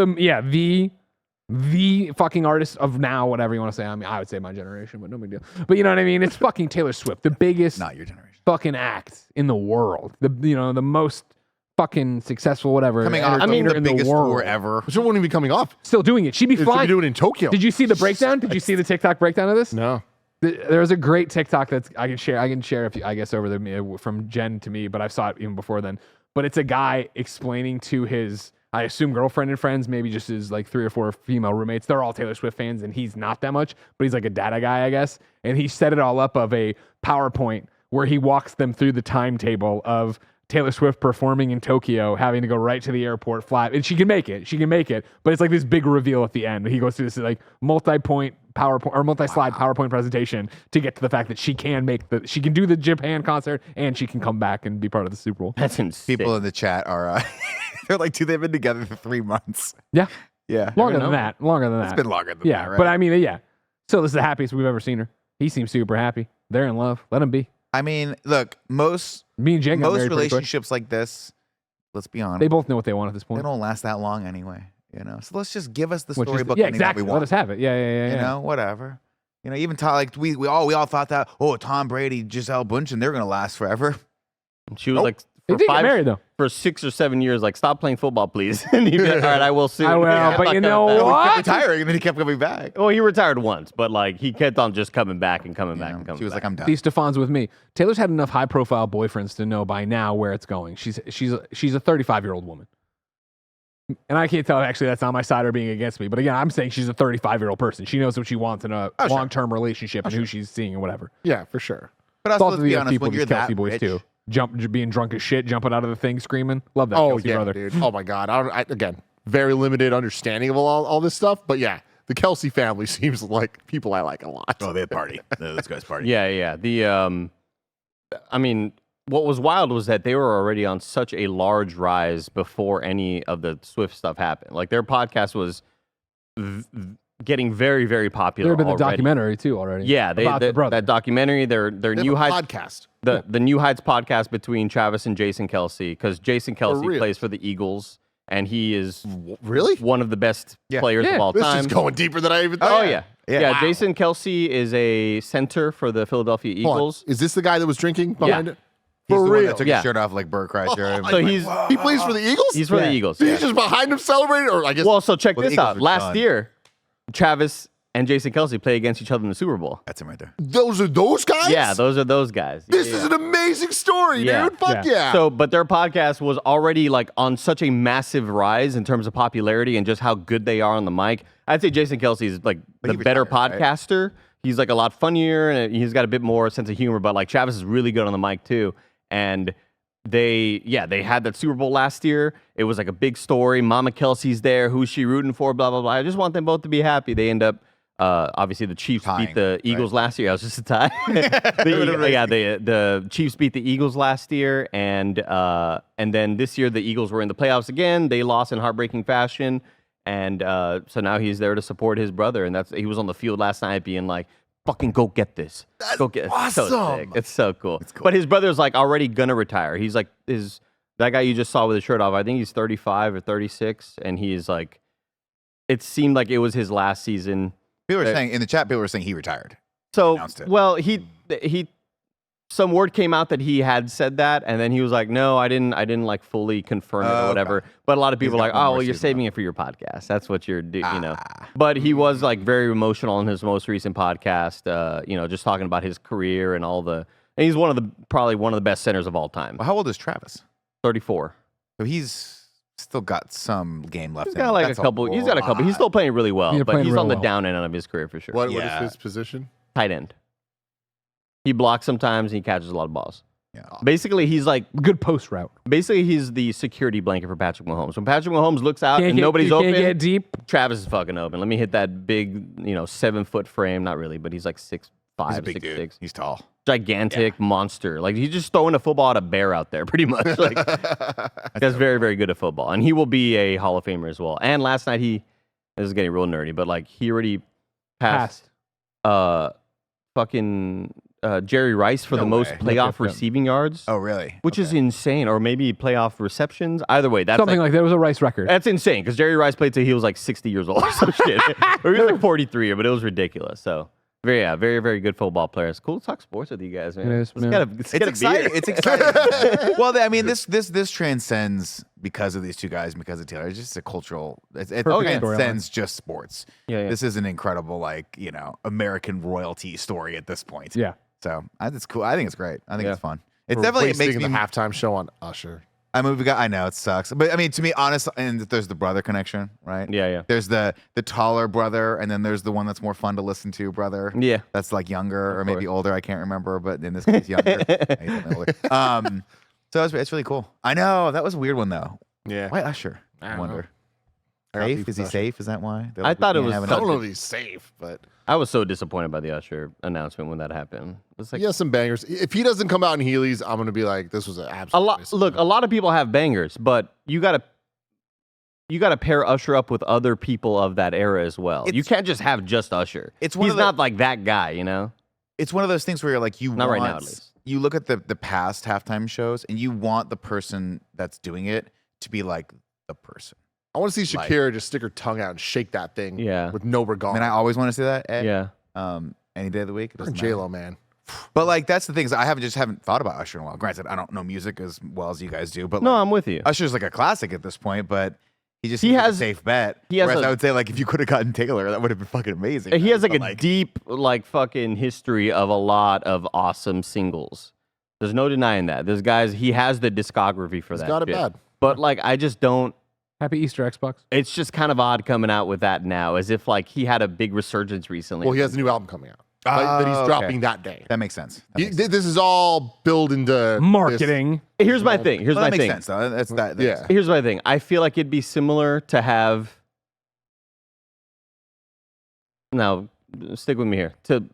the fucking artist of now, whatever you want to say. I mean, I would say my generation, but no big deal. But you know what I mean? It's fucking Taylor Swift, the biggest Not your generation. fucking act in the world. The most fucking successful whatever. Coming off entertainer the in biggest world. tour ever. Which one wouldn't even be coming off? Still doing it. She'd be It should flying. be doing it in Tokyo. Did you see the breakdown? Did you see the TikTok breakdown of this? No. There's a great TikTok that I can share if you, I guess over the from Jen to me, but I saw it even before then. But it's a guy explaining to his, I assume, girlfriend and friends, maybe just his like 3 or 4 female roommates. They're all Taylor Swift fans, and he's not that much, but he's like a data guy, I guess. And he set it all up of a PowerPoint where he walks them through the timetable of Taylor Swift performing in Tokyo, having to go right to the airport, fly, and she can make it. She can make it, but it's like this big reveal at the end. He goes through this like multi-point PowerPoint or multi-slide PowerPoint presentation to get to the fact that she can she can do the Japan concert and she can come back and be part of the Super Bowl. That's insane. People in the chat are, they're like, dude, they've been together for 3 months. Yeah, Yeah. longer than that. It's been longer than that, right? But I mean, yeah. So this is the happiest we've ever seen her. He seems super happy. They're in love. Let him be. I mean, look, Me and Jen got most married pretty quick. relationships like this, let's be honest, They both know what they want at this they point. don't last that long anyway. So let's just give us the Which is storybook yeah, ending that exactly. we Let want. us have it. Yeah. You know, whatever. Even like we all thought that Tom Brady, Giselle Bundchen, they're gonna last forever. She was like, They did get married though. for 6 or 7 years, like, stop playing football, please. And he'd be like, all right, I will soon. I will, but you know He what? kept retiring and then he kept coming back. Well, he retired once, but like he kept on just coming back and coming back and coming She was back. like, I'm done. These Stefan's with me. Taylor's had enough high-profile boyfriends to know by now where it's going. She's a 35-year-old woman, and I can't tell. Actually, that's on my side or being against me. But again, I'm saying she's a 35-year-old person. She knows what she wants in a long-term relationship and who she's seeing and whatever. Yeah, for sure. But also, Thought let's of the be other honest, people, when you're just that Kelce boys rich, too. Being drunk as shit, jumping out of the thing, screaming. Love that Oh Kelce yeah, brother. dude. Oh my God. Again, very limited understanding of all this stuff, but yeah, the Kelce family seems like people I like a lot. oh, they party. Those guys party. Yeah. I mean, what was wild was that they were already on such a large rise before any of the Swift stuff happened. Like their podcast was getting very, very popular. There had been the already. documentary too already. Yeah, about the brother. that documentary, their They New have a Heights podcast. the New Heights podcast between Travis and Jason Kelce, because Jason Kelce real? plays for the Eagles and he is Really? one of the best Yeah. players Yeah. of all This time. is going deeper than I even thought. Oh yeah. Yeah. Wow. Jason Kelce is a center for the Philadelphia Hold on. Eagles. Is this the guy that was drinking behind it? He's For the one real. that took Yeah. his shirt off like Burr Kreischer. So he's He plays for the Eagles? he's for the Eagles. So he's just behind him celebrating? Or I guess Well, so check Well, the this Eagles out. were Last done. year, Travis and Jason Kelce play against each other in the Super Bowl. That's him right there. those are those guys? Yeah, those are those guys. This Yeah. is an amazing story, Yeah. dude. Fuck yeah. So, but their podcast was already like on such a massive rise in terms of popularity and just how good they are on the mic. I'd say Jason Kelce is like But the he better retired, right? podcaster. He's like a lot funnier and he's got a bit more sense of humor. But like Travis is really good on the mic too. And they had that Super Bowl last year. It was like a big story. Mama Kelsey's there. Who's she rooting for? Blah blah blah. I just want them both to be happy. They end up. Obviously, the Chiefs Tying, beat the Eagles last year. I was just a tie. The Chiefs beat the Eagles last year, and then this year the Eagles were in the playoffs again. They lost in heartbreaking fashion, and so now he's there to support his brother. And he was on the field last night, being like, "Fucking go get this! Go get it!" It's so awesome. sick. It's so cool. It's cool. But his brother's like already gonna retire. He's like that guy you just saw with his shirt off. I think he's 35 or 36, and he's like, it seemed like it was his last season. People were saying in the chat, people were saying he retired. So, Announced it. well, he some word came out that he had said that, and then he was like, "No, I didn't like fully confirm it or Okay. whatever." But a lot of people He's are got like, one "Oh, more well, you're season saving it for your podcast. That's what you're doing, you know." But he was like very emotional in his most recent podcast, just talking about his career and all the. And he's probably one of the best centers of all time. Well, how old is Travis? 34. So he's still got some game left. He's in him. got like That's a couple. He's got a couple. He's lot. still playing really well, Yeah, but playing he's real on the well. down end of his career for sure. what Yeah. is his position? Tight end. He blocks sometimes. And he catches a lot of balls. Yeah. Basically, he's like Good post route. he's the security blanket for Patrick Mahomes. When Patrick Mahomes looks out Can't and get- nobody's you open, Can't get deep. Travis is fucking open. Let me hit that big, 7-foot frame. Not really, but he's like 6'5", He's a big 6'6". dude. He's tall. Gigantic monster. Like he's just throwing a football at a bear out there, pretty much. Like that's very, very good at football, and he will be a Hall of Famer as well. And last night this is getting real nerdy, but like he already passed Jerry Rice for No the most way. playoff Yep. receiving yards, Oh, really? which is insane, or maybe playoff receptions. Either way, that's Something like that. It was a Rice record. that's insane because Jerry Rice played till he was like 60 years old or some shit. Or he was like 43, but it was ridiculous. So, very, very good football players. Cool to talk sports with you guys, man. It is, man. Let's get a It's beer. exciting. It's exciting. Well, I mean, this transcends because of these two guys, and because of Taylor. It's just a cultural. It Perfect transcends just sports. Yeah. This is an incredible, American royalty story at this point. Yeah. So it's cool. I think it's great. I think Yeah. it's fun. It's We're definitely it makes wasting me. the halftime show on Usher. I mean, I know it sucks, but I mean, to me, honest, and there's the brother connection, right? Yeah. There's the taller brother, and then there's the one that's more fun to listen to brother. Yeah. That's like younger or Of maybe course. older. I can't remember, but in this case, younger. He's older. So it's really cool. I know that was a weird one though. Yeah. Why Usher? I I don't wonder. I got Safe? beef Is he with Usher. safe? Is that why? They're I like, we thought it can't was have I an don't something- know Usher. if he's safe, but I was so disappointed by the Usher announcement when that happened. It's like he has some bangers. If he doesn't come out in Heelys, I'm gonna be like, this was an a absolute lot. waste of Look, time. a lot of people have bangers, but you gotta pair Usher up with other people of that era as well. You It's- can't just have just Usher. It's one He's of the- not like that guy, you know. It's one of those things where you're like, Not right now, at least. You look at the past halftime shows, and you want the person that's doing it to be like the person. I want to see Shakira just stick her tongue out and shake that thing. Yeah. With no I regard. mean, I always want to see that. Ed. Yeah. Any day of the week. It doesn't J matter. Lo, man. But like, that's the thing is, I haven't thought about Usher in a while. Granted, I don't know music as well as you guys do, but No, like, I'm with you. Usher's like a classic at this point. But he He seems like has- a safe bet. he has Whereas a- I would say like, if you could have gotten Taylor, that would have been fucking amazing. He has right? like But, a deep, like fucking history of a lot of awesome singles. There's no denying that. There's guys. He has the discography for He's that. got it shit. bad. But like, I just don't. Happy Easter, Xbox. It's just kind of odd coming out with that now, as if like he had a big resurgence recently. Well, he has a new album coming out that he's okay. dropping that day. That makes sense. That makes This is all built into Marketing. Here's my thing. Here's Well, my that makes thing. sense though. That's that. Yeah. makes sense. Here's my thing. I feel like it'd be similar to have. Now, stick with me here. To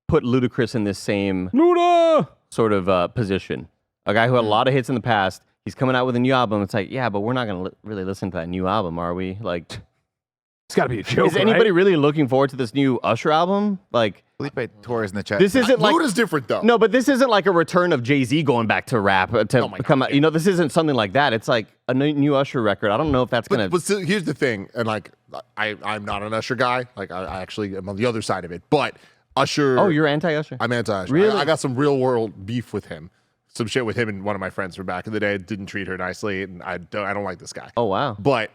put Ludacris in this same Luda! sort of position. A guy who had a lot of hits in the past. He's coming out with a new album. It's like, yeah, but we're not going to really listen to that new album, are we? Like, It's got to be a joke. is anybody really looking forward to this new Usher album? Like, Felipe Torres in the chat. this isn't like Luda's different though. no, but this isn't like a return of Jay-Z going back to rap to Oh my come God, out. You know, this isn't something like that. It's like a new Usher record. I don't know if that's gonna. But still, here's the thing, and like I'm not an Usher guy. Like I actually am on the other side of it. But Usher. Oh, you're anti-Usher. I'm anti-Usher. Really? I got some real world beef with him. Some shit with him and one of my friends from back in the day. Didn't treat her nicely, and I don't like this guy. Oh wow. But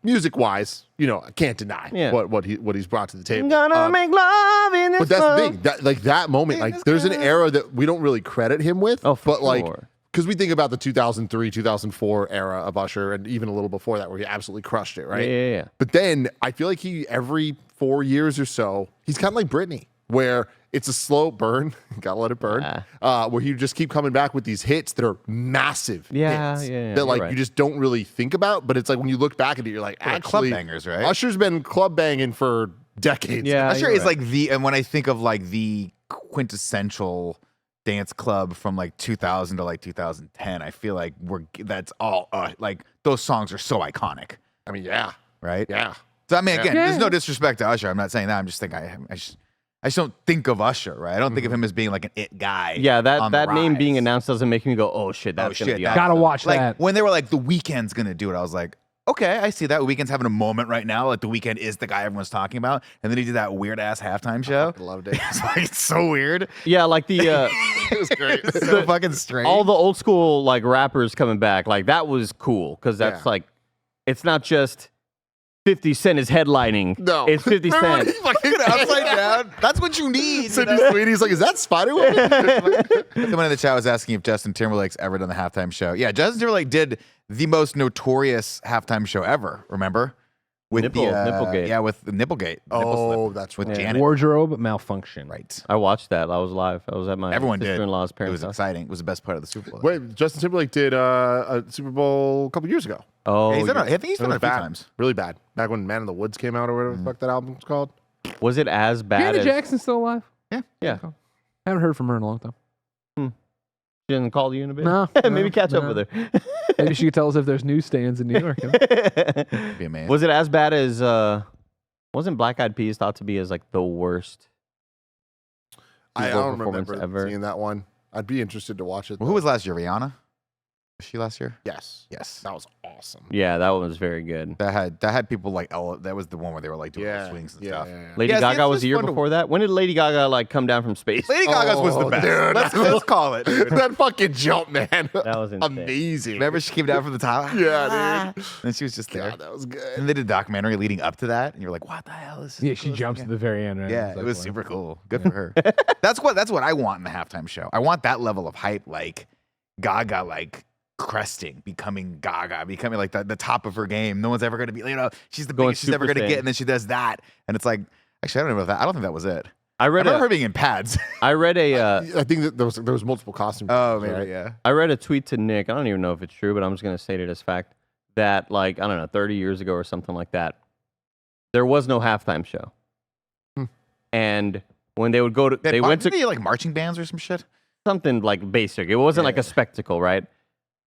music wise, I can't deny Yeah. what he's brought to the table. Gonna make love in this. But that's the love. thing. That moment, like there's an era that we don't really credit him with. Oh, for but like sure. because we think about the 2003, 2004 era of Usher, and even a little before that, where he absolutely crushed it, right? Yeah. But then I feel like he every 4 years or so, he's kind of like Britney, where it's a slow burn. Gotta let it burn. Where you just keep coming back with these hits that are massive. Yeah, hits yeah, that you're like right. you just don't really think about. But it's like when you look back at it, you're like, They're like club actually, bangers, right? Usher's been club banging for decades. Yeah. Usher you're is right. like and when I think of like the quintessential dance club from like 2000 to like 2010, I feel like that's all like those songs are so iconic, I mean, yeah, right? yeah. So I mean, again, Yeah. there's no disrespect to Usher. I'm not saying that. I'm just thinking I just don't think of Usher, right? I don't think of him as being like an it guy. Yeah, on that the name rise. being announced doesn't make me go, oh shit, that's gonna shit, be that- awesome. Gotta watch Like that. when they were like, The Weeknd's gonna do it, I was like, okay, I see that. Weeknd's having a moment right now. Like The Weeknd is the guy everyone's talking about, and then he did that weird ass halftime show. I loved it. It's like it's so weird. Yeah, like the It was great. It's so fucking strange. all the old school like rappers coming back, like that was cool because that's Yeah. like, it's not just 50 Cent is headlining. No. It's 50 Cent. fucking upside down. That's what you need. You Sydney know? Sweeney's like, is that Spider-Woman? Someone in the chat was asking if Justin Timberlake's ever done the halftime show. Yeah, Justin Timberlake did the most notorious halftime show ever. Remember? With Nipplegate. Yeah, with the Nipplegate. Nipple Oh, slip that's with right. Janet. Wardrobe malfunction. Right. I watched that. I was live. I was at my Everyone did. sister-in-law's It parents' was house. exciting. It was the best part of the Super Bowl. Wait, Justin Timberlake did a Super Bowl a couple years ago. Oh, Yeah, I yeah. think he's done it a few bad. times. Really bad. Back when Man in the Woods came out or whatever the fuck that album's called. Was it as bad Janet as? Jackson's still alive? Yeah. Haven't heard from her in a long time. She didn't call you in a bit. No, Maybe no, catch up no. with her. Maybe she could tell us if there's newsstands in New York. Be amazing. Was it as bad as? Wasn't Black Eyed Peas thought to be as like the worst? I Super Bowl don't performance remember ever. seeing that one. I'd be interested to watch it. Well, who was last year? Rihanna? Was she last year? Yes. Yes. That was awesome. Yeah, that one was very good. That had people like that was the one where they were like doing Yeah. swings and yeah, stuff. yeah, yeah. Lady Yeah, see, Gaga it's was just the year fun to- before that. When did Lady Gaga like come down from space? Lady Gaga's was the Oh, best. dude. Let's call it. dude. that fucking jump, man. That was insane. amazing. Remember she came down from the top? Yeah, dude. And she was just there. God, that was good. And they did a documentary leading up to that, and you're like, "What the hell is?" Yeah, she jumps at the very end. Right? Yeah, It's it like, was wow. super cool. Good for her. That's what I want in the halftime show. I want that level of hype, like Gaga, like cresting, becoming Gaga, becoming like the top of her game. No one's ever going to be, she's the Going biggest she's ever Super going to Saiyan. get, and then she does that, and it's like, actually, I don't know about that. I don't think that was it. I remember her being in pads. I read a. I think that there was multiple costumes. Oh, maybe, right? yeah. I read a tweet to Nick. I don't even know if it's true, but I'm just gonna state it as fact that, like, I don't know, 30 years ago or something like that, there was no halftime show. And when they would go to, they went to like marching bands or some shit. Something like basic. It wasn't like a spectacle, right?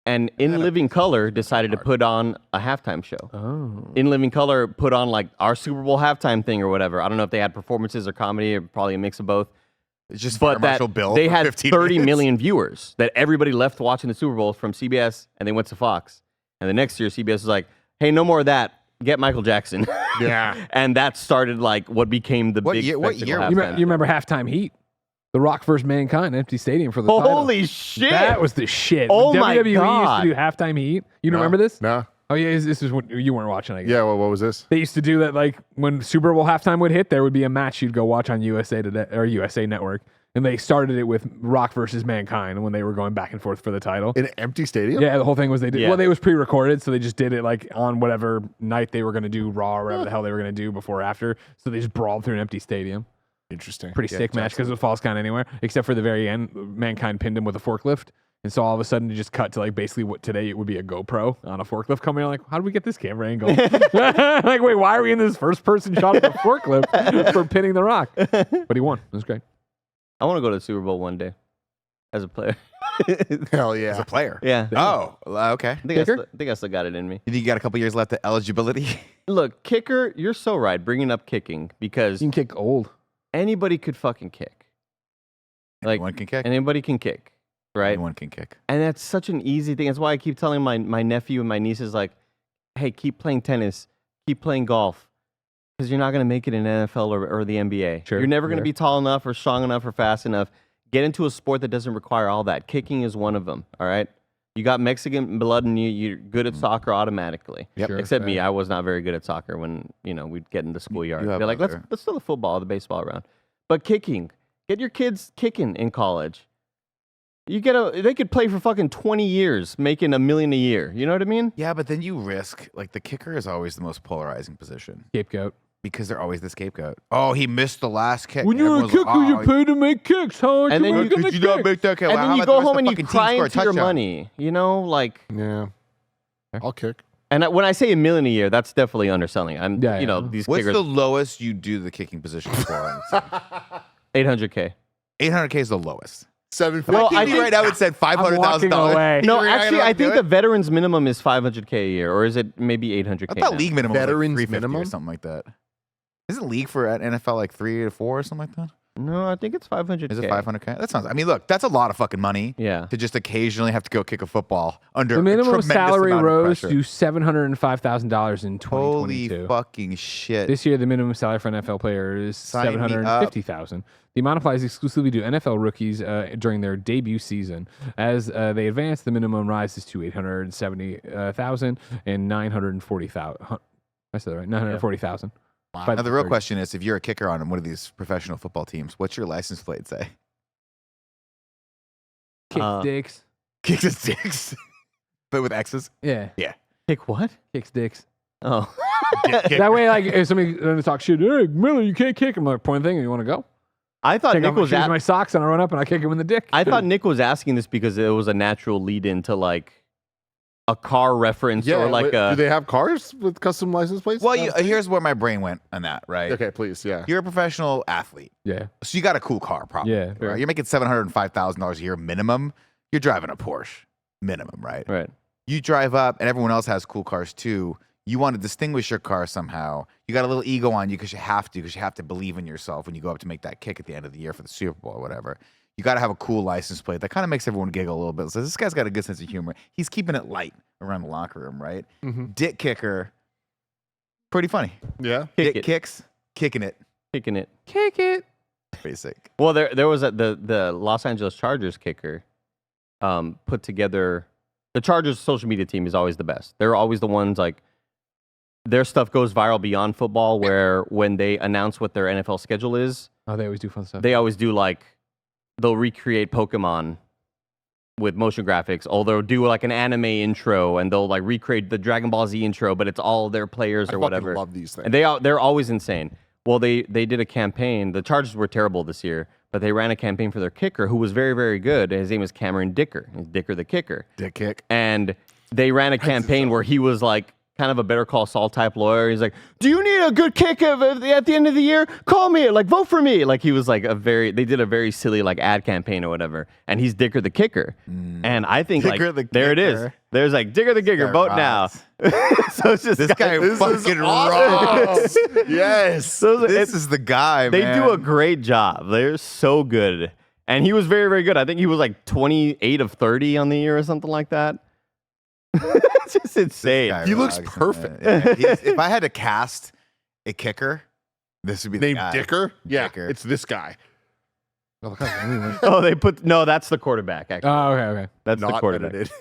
And In Living Color decided to put on a halftime show. Oh. In Living Color put on like our Super Bowl halftime thing or whatever. I don't know if they had performances or comedy, or probably a mix of both. It's just But that Marshall Bill. they for had 15 30 minutes. million viewers. That everybody left watching the Super Bowl from CBS and they went to Fox. And the next year CBS was like, "Hey, no more of that. Get Michael Jackson." Yeah. And that started like what became the What big year- what spectacle year was halftime. You remember Halftime Heat? The Rock vs. Mankind, empty stadium for the title. Holy shit! That was the shit. Oh my WWE God. used to do Halftime Heat. You don't remember this? No. Oh yeah, this is what you weren't watching. I guess. Yeah. Well, what was this? They used to do that, like when Super Bowl halftime would hit, there would be a match you'd go watch on USA Today or USA Network, and they started it with Rock versus Mankind when they were going back and forth for the title. In an empty stadium? Yeah, the whole thing was they did. Yeah. Well, they was pre-recorded, so they just did it like on whatever night they were going to do Raw or whatever the hell they were going to do before or after. So they just brawled through an empty stadium. Interesting. Pretty sick match because it falls kind of anywhere, except for the very end. Mankind pinned him with a forklift. And so all of a sudden it just cut to like basically what today it would be a GoPro on a forklift coming. Like, how did we get this camera angle? Like, wait, why are we in this first person shot of the forklift for pinning the Rock? But he won. It was great. I want to go to the Super Bowl one day as a player. Hell As yeah. a player. Yeah. Oh, okay. I think I still got it in me. You think you got a couple years left of eligibility? Look, kicker, you're so right bringing up kicking because You can kick old. anybody could fucking kick. Like Anyone can kick. anybody can kick, right? Anyone can kick. And that's such an easy thing. That's why I keep telling my nephew and my nieces, like, hey, keep playing tennis, keep playing golf, because you're not going to make it in NFL or the NBA. Sure, You're never going to sure. be tall enough or strong enough or fast enough. Get into a sport that doesn't require all that. Kicking is one of them, all right? You got Mexican blood in you. You're good at soccer automatically. Yep. Sure, Except me, fair. I was not very good at soccer when, we'd get in the schoolyard. You have They're like, other- let's throw the football, the baseball around. But kicking, get your kids kicking in college. They could play for fucking 20 years, making $1 million a year. You know what I mean? Yeah, but then you risk, like, the kicker is always the most polarizing position Scapegoat. because they're always the scapegoat. Oh, he missed the last kick. When you're a Everyone's like, kicker, you're "Oh, paid to make kicks. How And then you you- gonna Did you not kick? make that kick? And Well, then how you about go the rest home of and the you fucking team cry score a into your touchdown? money. Like, Yeah. I'll kick. and when I say $1 million a year, that's definitely underselling. Yeah. These What's kickers, the lowest you do the kicking position for? $800K. 800K is the lowest. 750. Well, I think right now it said I'm $500,000. walking away. No, You're not actually, gonna I do think it? the veterans minimum is $500K a year, or is it maybe $800K? I thought now? league minimum Veterans was like 350 minimum? or something like that. Isn't league for at NFL like 3 to 4 or something like that? No, I think it's $500K. Is it 500K? That sounds. I mean, look, that's a lot of fucking money. Yeah. To just occasionally have to go kick a football under The minimum a tremendous salary amount of rose pressure. to $705,000 in 2022. Holy fucking shit! This year, the minimum salary for an NFL player is Sign me up. $750,000. The amount applies exclusively to NFL rookies during their debut season. As they advance, the minimum rises to $870,000 and $940,000. I said that right? $940,000. Now the real question is, if you're a kicker on one of these professional football teams, what's your license plate say? Kick dicks. Kick the sticks, but with X's. Yeah, Kick what? kicks dicks. Oh. That way, like, if somebody talk shit, hey, Miller, you can't kick him. Like, point thing, you want to go? I thought Take Nick off my was shoes, my socks, and I run up and I kick him in the dick. I thought Nick was asking this because it was a natural lead into like a car reference Yeah. or like wait, a. do they have cars with custom license plates? Well, here's where my brain went on that. Right. Okay, please. Yeah. You're a professional athlete, Yeah. so you got a cool car, probably. Yeah, fair. Right? You're making $705,000 a year minimum. You're driving a Porsche minimum, right? Right. You drive up, and everyone else has cool cars too. You want to distinguish your car somehow. You got a little ego on you because you have to believe in yourself when you go up to make that kick at the end of the year for the Super Bowl or whatever. You got to have a cool license plate that kind of makes everyone giggle a little bit. So this guy's got a good sense of humor. He's keeping it light around the locker room, right? Dick kicker, pretty funny. Yeah. Kick Dick it. kicks, kicking it, Kicking it. Kick it. basic. Well, there was the Los Angeles Chargers kicker put together. The Chargers social media team is always the best. They're always the ones like their stuff goes viral beyond football. Where when they announce what their NFL schedule is, Oh, they always do fun stuff. they always do like they'll recreate Pokemon with motion graphics, or they'll do like an anime intro and they'll like recreate the Dragon Ball Z intro, but it's all their players I or fucking whatever. love these things. And they're always insane. Well, they did a campaign. The Chargers were terrible this year, but they ran a campaign for their kicker, who was very, very good. His name is Cameron Dicker. He's Dicker the kicker. Dick kick. And they ran a campaign where he was like kind of a Better Call Saul type lawyer. He's like, "Do you need a good kick at the end of the year? Call me, like vote for me." Like he was like they did a very silly like ad campaign or whatever. And he's Dicker the kicker. And I think Dicker like the there it is. kicker. There's like Dicker the kicker, guy vote now. rocks. So it's just This guy fucking awesome. rocks. Yes. So This is the guy, They man. do a great job. They're so good. And he was very, very good. I think he was like 28 of 30 on the year or something like that. It's just insane. Guy He looks rocks, perfect. man. Yeah, if I had to cast a kicker, this would be the Named guy. Dicker? Yeah, Dicker. it's this guy. Oh, no, that's the quarterback, actually. Oh, okay. That's the Not quarterback. edited.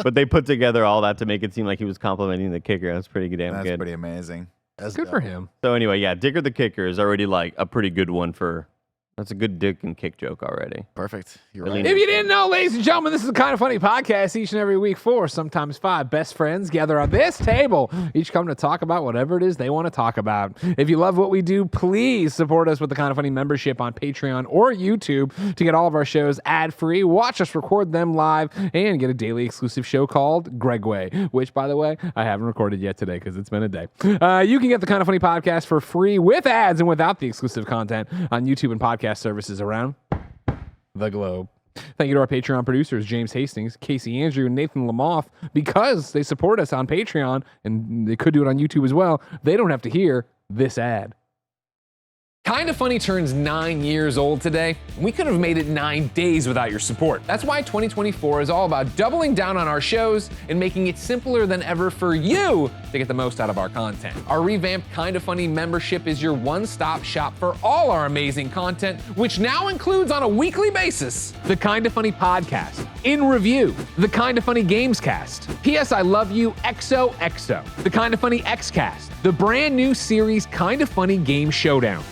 But they put together all that to make it seem like he was complimenting the kicker. That's pretty damn That's good. pretty amazing. Good for him. So anyway, yeah, Dicker the kicker is already like a pretty good one for. That's a good dick and kick joke already. Perfect. You're Really right. If you didn't know, ladies and gentlemen, this is a Kind of Funny podcast. Each and every week, 4, sometimes 5 best friends gather on this table. Each come to talk about whatever it is they want to talk about. If you love what we do, please support us with the Kind of Funny membership on Patreon or YouTube to get all of our shows ad-free, watch us record them live, and get a daily exclusive show called Gregway, which, by the way, I haven't recorded yet today because it's been a day. You can get the Kind of Funny podcast for free with ads and without the exclusive content on YouTube and podcast services around the globe. Thank you to our Patreon producers, James Hastings, Casey Andrew, and Nathan Lamoth. Because they support us on Patreon, and they could do it on YouTube as well, they don't have to hear this ad. Kinda Funny turns 9 years old today. We could have made it 9 days without your support. That's why 2024 is all about doubling down on our shows and making it simpler than ever for you to get the most out of our content. Our revamped Kinda Funny membership is your one-stop shop for all our amazing content, which now includes on a weekly basis the Kinda Funny podcast, In Review, the Kinda Funny Games Cast, P.S. I Love You XOXO, the Kinda Funny X-Cast, the brand new series Kinda Funny Game Showdown.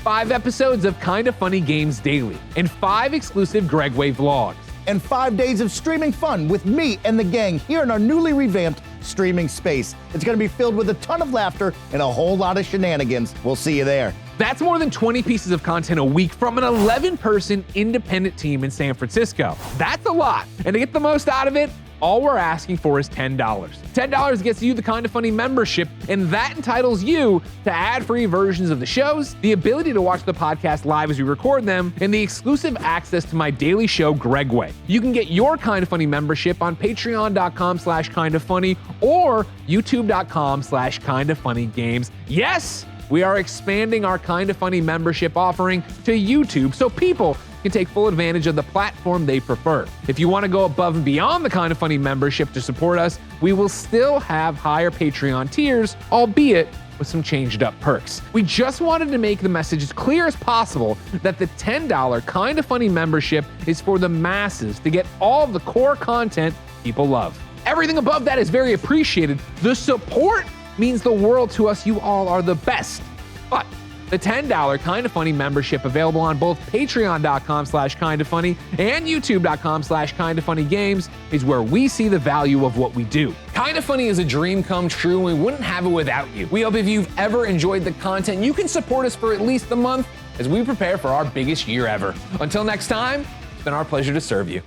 5 episodes of Kinda Funny Games Daily, and 5 exclusive Gregway vlogs. And 5 days of streaming fun with me and the gang here in our newly revamped streaming space. It's going to be filled with a ton of laughter and a whole lot of shenanigans. We'll see you there. That's more than 20 pieces of content a week from an 11-person independent team in San Francisco. That's a lot. And to get the most out of it, all we're asking for is $10. $10 gets you the Kinda Funny membership, and that entitles you to ad-free versions of the shows, the ability to watch the podcast live as we record them, and the exclusive access to my daily show, Gregway. You can get your Kinda Funny membership on patreon.com/kindafunny or youtube.com/kindafunnygames. Yes! We are expanding our Kinda Funny membership offering to YouTube so people can take full advantage of the platform they prefer. If you want to go above and beyond the Kinda Funny membership to support us, we will still have higher Patreon tiers, albeit with some changed up perks. We just wanted to make the message as clear as possible that the $10 Kinda Funny membership is for the masses to get all of the core content people love. Everything above that is very appreciated. The support means the world to us. You all are the best. But the $10 Kinda Funny membership available on both patreon.com/kindafunny and youtube.com/kindafunnygames is where we see the value of what we do. Kinda Funny is a dream come true, and we wouldn't have it without you. We hope if you've ever enjoyed the content, you can support us for at least a month as we prepare for our biggest year ever. Until next time, it's been our pleasure to serve you.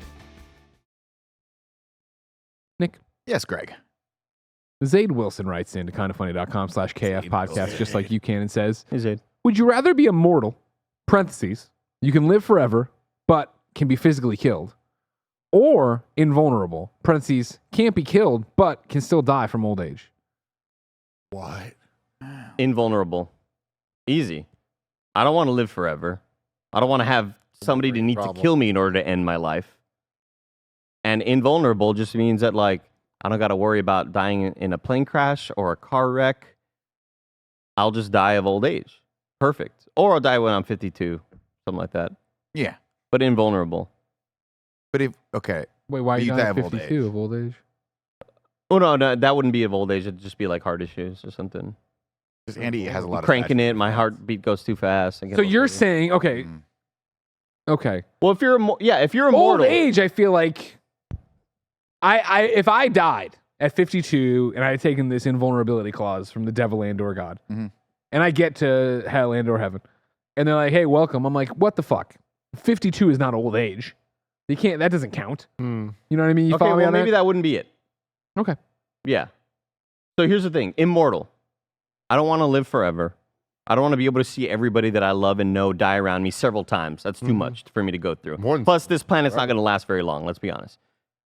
Nick? Yes, Greg. Zaid Wilson writes into kindafunny.com/KF podcast, just like you can, and says, Hey, Zaid. would you rather be immortal, parentheses, you can live forever, but can be physically killed, or invulnerable, parentheses, can't be killed, but can still die from old age? What? Invulnerable. Easy. I don't want to live forever. I don't want to have somebody to need to kill me in order to end my life. And invulnerable just means that, like, I don't got to worry about dying in a plane crash or a car wreck. I'll just die of old age. Perfect. Or I'll die when I'm 52. Something like that. Yeah. But invulnerable. But if, okay. Wait, why are You you die dying of at old 52 of old age? Oh, no, that wouldn't be of old age. It'd just be like heart issues or something. Because Andy has a lot of Cranking bad it, my heartbeat goes too fast. So you're saying, okay, okay. Well, if you're Old immortal, age, I feel like if I died at 52 and I had taken this invulnerability clause from the devil and or God, and I get to hell and or heaven, and they're like, "Hey, welcome." I'm like, "What the fuck? 52 is not old age. You can't. That doesn't count." You know what I mean? You Okay, follow me well, on maybe that? that wouldn't be it. Okay. Yeah. So here's the thing. Immortal. I don't want to live forever. I don't want to be able to see everybody that I love and know die around me several times. That's too much for me to go through. Plus, this planet's not going to last very long, let's be honest.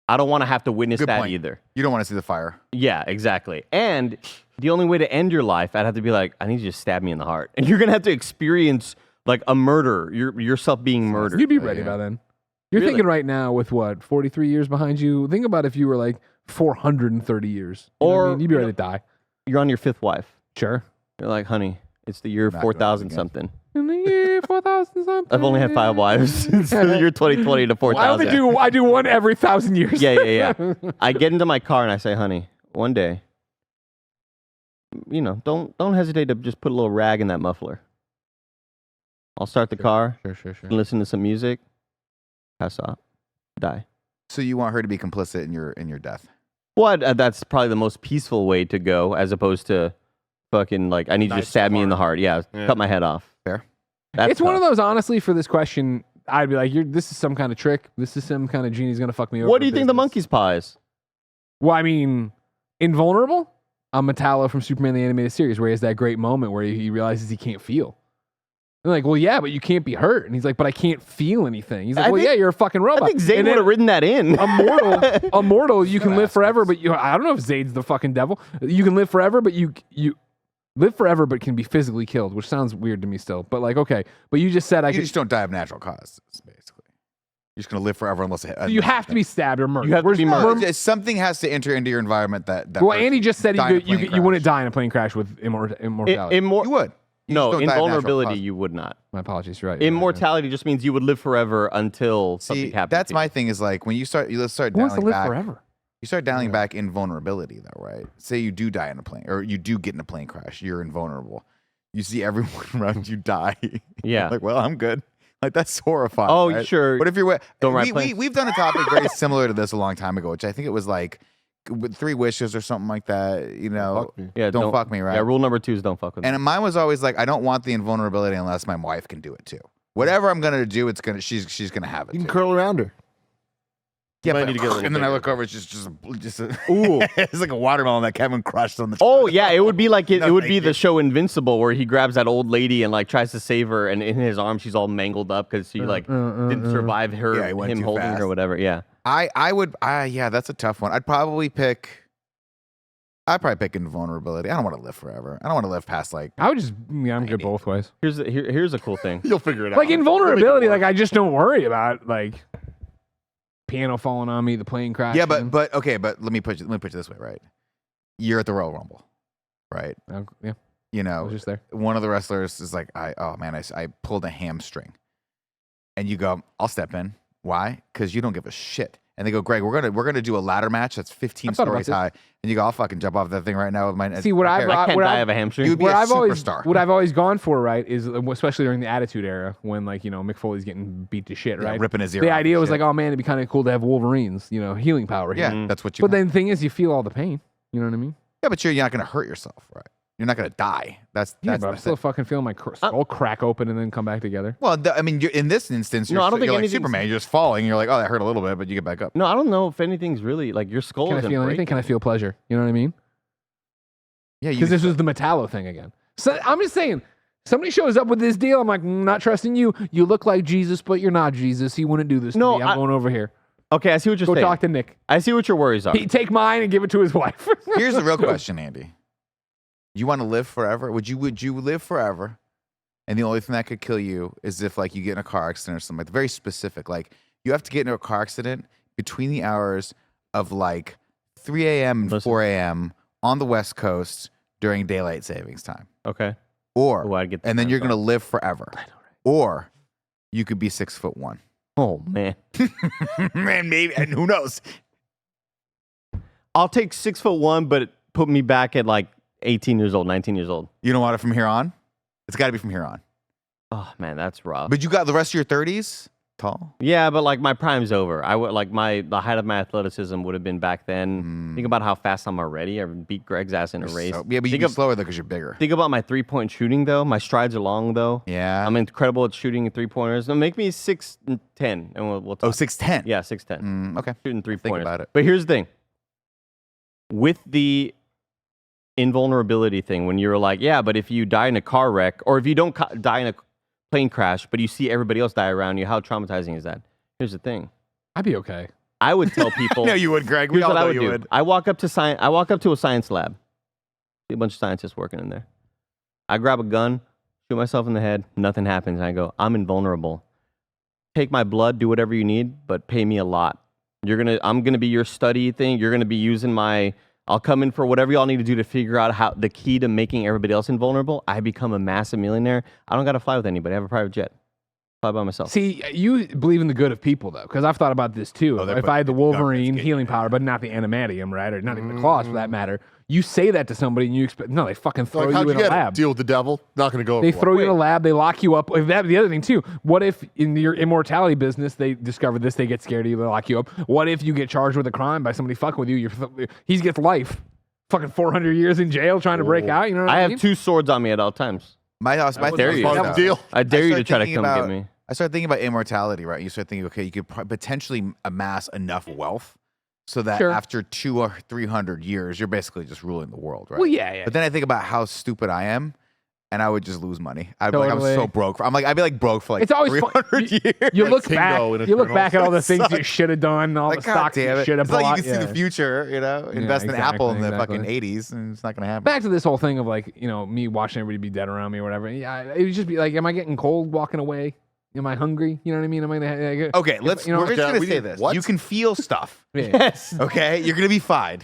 I don't want to have to witness Good that point. either. You don't want to see the fire. Yeah, exactly. And the only way to end your life, I'd have to be like, I need you to stab me in the heart. And you're going to have to experience like a murder, yourself being murdered. You'd be ready by then. You're Really? thinking right now with what, 43 years behind you? Think about if you were like 430 years. You know what I Or, mean? You'd be ready to die. You're on your fifth wife. Sure. You're like, honey, it's the year Not doing 4000 it again. something. In the year 4000 something. I've only had 5 wives. It's the year 2020 to 4000. I do one every 1,000 years. Yeah. I get into my car and I say, honey, one day, don't hesitate to just put a little rag in that muffler. I'll start the car, Sure. listen to some music, pass out, die. So you want her to be complicit in your death? Well, that's probably the most peaceful way to go, as opposed to fucking like, I need you to stab me in the heart. Yeah, cut my head off. Fair. That's It's one of tough. those, honestly, for this question, I'd be like, this is some kind of trick. This is some kind of genie's going to fuck me over. What do you think the business. monkey's paw is? Well, I mean, invulnerable? I'm Metallo from Superman the Animated Series, where he has that great moment where he realizes he can't feel. They're like, well, yeah, but you can't be hurt. And he's like, but I can't feel anything. He's like, well, yeah, you're a fucking robot. I think Zayn And would then have written that in. immortal, you can live forever, but I don't know if Zayd's the fucking devil. You can live forever, but you live forever, but can be physically killed, which sounds weird to me still. But like, okay, but you just said You just don't die of natural causes, basically. You're just gonna live forever unless you have to be stabbed or murdered. You have to be murdered. Something has to enter into your environment that Well, Andy just said die in a plane you wouldn't crash. die in a plane crash with immortality. You would. You No, just don't die of natural invulnerability, causes. you would not. My apologies, you're right. Immortality just means you would live forever until something See, happens. that's to you. my thing. Is like when let's start Who wants to dialing live back. forever? You start dialing back invulnerability, though, right? Say you do die in a plane, or you do get in a plane crash. You're invulnerable. You see everyone around you die. Yeah. Like, well, I'm good. Like that's horrifying. Oh, right? sure. What if you're? Don't ride planes. We've done a topic very similar to this a long time ago, which I think it was like with 3 wishes or something like that. You know, fuck me. Yeah, don't fuck me, right? Yeah, rule number 2 is don't fuck with me. And mine was always like, I don't want the invulnerability unless my wife can do it too. Whatever I'm gonna do, she's gonna have it. You can too. curl around her. Yeah, might but, need to get a little and then I bigger. look over, it's just a, Ooh. it's like a watermelon that Kevin crushed on the. Oh yeah, it would be like it No, would thank be you. the show Invincible where he grabs that old lady and like tries to save her, and in his arms she's all mangled up because she like didn't survive her Yeah, he went him too holding fast. her or whatever. Yeah, Yeah, that's a tough one. I'd probably pick invulnerability. I don't want to live forever. I don't want to live past like. I would just, I'm good both ways. here's a cool thing. You'll figure it out. Like invulnerability, like I just don't worry about like piano falling on me, the plane crashing. Yeah, but okay, but let me put it this way, right? You're at the Royal Rumble, right? Yeah, You I know, was just there. one of the wrestlers is like, I pulled a hamstring, and you go, I'll step in. Why? Because you don't give a shit. And they go, Greg, we're gonna do a ladder match that's 15 I thought about stories this. high, and you go, I'll fucking jump off that thing right now with my. See, what I I've- I can't what die I- of a hamstring. You'd be a superstar. What I've always gone for, right, is especially during the Attitude Era when like Mick Foley's getting beat to shit, Yeah, right? ripping his ear The off idea and was shit. like, oh man, it'd be kind of cool to have Wolverines, healing power. Yeah, Here. that's what you. But want. then the thing is, you feel all the pain. You know what I mean? Yeah, but you're not gonna hurt yourself, right? You're not gonna die. That's Yeah, but I'm the still thing. fucking feeling my skull crack open and then come back together. Well, I mean, in this instance, No, I don't think you're like anything's- Superman. You're just falling. You're like, oh, that hurt a little bit, but you get back up. No, I don't know if anything's really like your skull Can I isn't feel anything? breaking. Can I feel pleasure? You know what I mean? Yeah, you. Because this was the Metallo thing again. So I'm just saying, somebody shows up with this deal. I'm like, not trusting you. You look like Jesus, but you're not Jesus. He wouldn't do this No, to me. I'm going over here. Okay, I see what you're Go saying. talk to Nick. I see what your worries are. He take mine and give it to his wife. Here's the real question, Andy. You want to live forever? Would you live forever? And the only thing that could kill you is if like you get in a car accident or something like that. Very specific. Like you have to get into a car accident between the hours of like 3 a.m. and Listen. 4 a.m. on the West Coast during daylight savings time. Okay. Or Oh, I'd get the and then time you're card. gonna live forever. Or you could be 6'1". Oh man, Man, maybe, and who knows? I'll take 6'1", but put me back at like 18 years old, 19 years old. You don't want it from here on? It's got to be from here on. Oh man, that's rough. But you got the rest of your 30s? tall. Yeah, but like my prime's over. I would like the height of my athleticism would have been back then. Think about how fast I'm already. I beat Greg's ass in a race. Yeah, but you're slower though because you're bigger. Think about my 3-point shooting though. My strides are long though. Yeah. I'm incredible at shooting 3-pointers. Now make me 6'10", and we'll talk. 6'10". Yeah, 6'10". Okay. Shooting 3-pointers. about it. But here's the thing. With the invulnerability thing, when you're like, yeah, but if you die in a car wreck, or if you don't die in a plane crash, but you see everybody else die around you, how traumatizing is that? Here's the thing. I'd be okay. I would tell people. No, you would, Greg. We Here's all what I know would you do. would. I walk up to a science lab. See a bunch of scientists working in there. I grab a gun, shoot myself in the head. Nothing happens. And I go, I'm invulnerable. Take my blood, do whatever you need, but pay me a lot. I'm gonna be your study thing. You're gonna be using I'll come in for whatever y'all need to do to figure out how the key to making everybody else invulnerable. I become a massive millionaire. I don't gotta fly with anybody. I have a private jet. Fly by myself. See, you believe in the good of people, though, because I've thought about this, too. If I had the Wolverine healing power, but not the animatium, right, or not even the claws, for that matter, you say that to somebody and you expect, no, they fucking throw Like, how'd you you in a get it? lab. Deal with the devil. Not going to go. They over throw well. you in a lab, they lock you up. Like that, the other thing, too, what if in your immortality business, they discover this, they get scared of you, they lock you up? What if you get charged with a crime by somebody fucking with you? He gets life. Fucking 400 years in jail trying to break out, you know what I mean? have 2 swords on me at all times. My dare you. Part of the deal. I dare you to started try to thinking come get about- me. I started thinking about immortality, right? You start thinking, okay, you could potentially amass enough wealth so that Sure. after 200 or 300 years, you're basically just ruling the world, right? Well, yeah. But then I think about how stupid I am, and I would just lose money. I'd be like, I'm Totally. so broke. I'd be like broke for like It's always 300 years. You look Tingo back. in You look Eternals. back at all the things you Sucks. should have done, all Like, the God stocks you damn it. should have It's like bought. you can see the future, invest in Apple in the fucking 80s, and it's not going to happen. Back to this whole thing of like, me watching everybody be dead around me or whatever. Yeah, it would just be like, am I getting cold walking away? Am I hungry? You know what I mean? Am I gonna? Okay, we're just going to we say did- this. what? You can feel stuff, Yes. okay? You're going to be fine.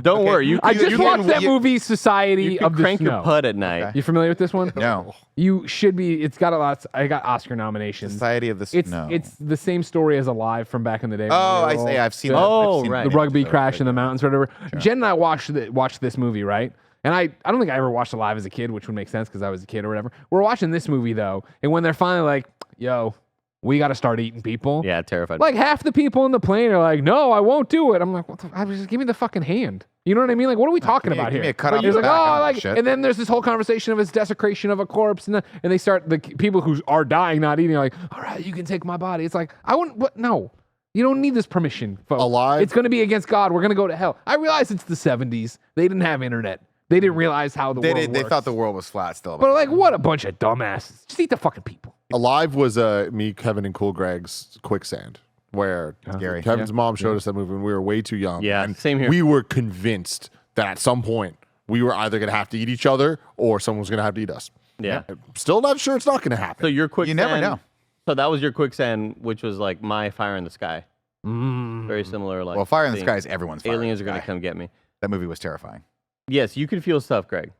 Don't worry. You I can, just you watched can, that you, movie Society you of can the crank Snow. your pud at night. You familiar with this one? No. You should be. It's got a lot. I got Oscar nominations. Society of the It's Snow. it's the same story as Alive from back in the day. when Oh, they I were say all- I've seen the, that. Oh, I've seen right. the that rugby episode, crash in the yeah. mountains or whatever. Jen and I watched this movie, right? And I don't think I ever watched Alive as a kid, which would make sense because I was a kid or whatever. We're watching this movie though, and when they're finally like, "Yo, we got to start eating people," Yeah, terrified. like half the people in the plane are like, "No, I won't do it." I'm like, just give me the fucking hand. You know what I mean? Like, what are we talking about give here? me a cut But off you're his like, back. I oh, don't like, give a shit. and then there's this whole conversation of its desecration of a corpse, and they start the people who are dying not eating are like, all right, you can take my body. It's like, I wouldn't. What? No, you don't need this permission, folks. Alive? It's going to be against God. We're going to go to hell. I realize it's the 70s. They didn't have internet. They didn't realize how the world They works. thought the world was flat still. But like, what a bunch of dumbasses. Just eat the fucking people. Alive was me, Kevin, and Cool Greg's Quicksand, where Scary. Kevin's mom showed us that movie when we were way too young. Yeah, and same here. We were convinced that at some point we were either going to have to eat each other or someone was going to have to eat us. yeah. Still not sure it's not going to happen. So your quicksand. never know. So that was your quicksand, which was like my fire in the sky. Very similar. Like Well, Fire in the thing. Sky is everyone's fire. Aliens in are the gonna sky. come get me. That movie was terrifying. Yes, you can feel stuff, Greg.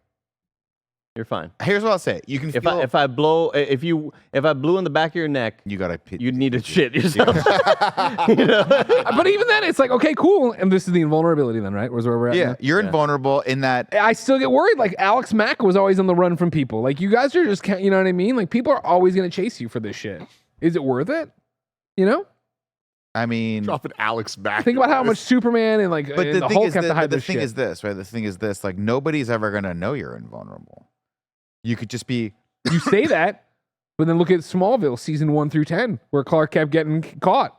You're fine. Here's what I'll say. You can If feel. I blew in the back of your neck, you gotta. you'd need to shit yourself. You know? But even then, it's like, okay, cool. And this is the invulnerability then, right? Where's where we're at Yeah, now? you're invulnerable in that. I still get worried. Like Alex Mack was always on the run from people. Like you guys are just, you know what I mean? Like people are always going to chase you for this shit. Is it worth it? You know? I mean, Dropping Alex back. Think about how much Superman and like but and the the thing Hulk is, have to hide the this thing shit. is this, right? The thing is this. Like nobody's ever gonna know you're invulnerable. You could just be. You say that, but then look at Smallville season 1 through 10, where Clark kept getting caught.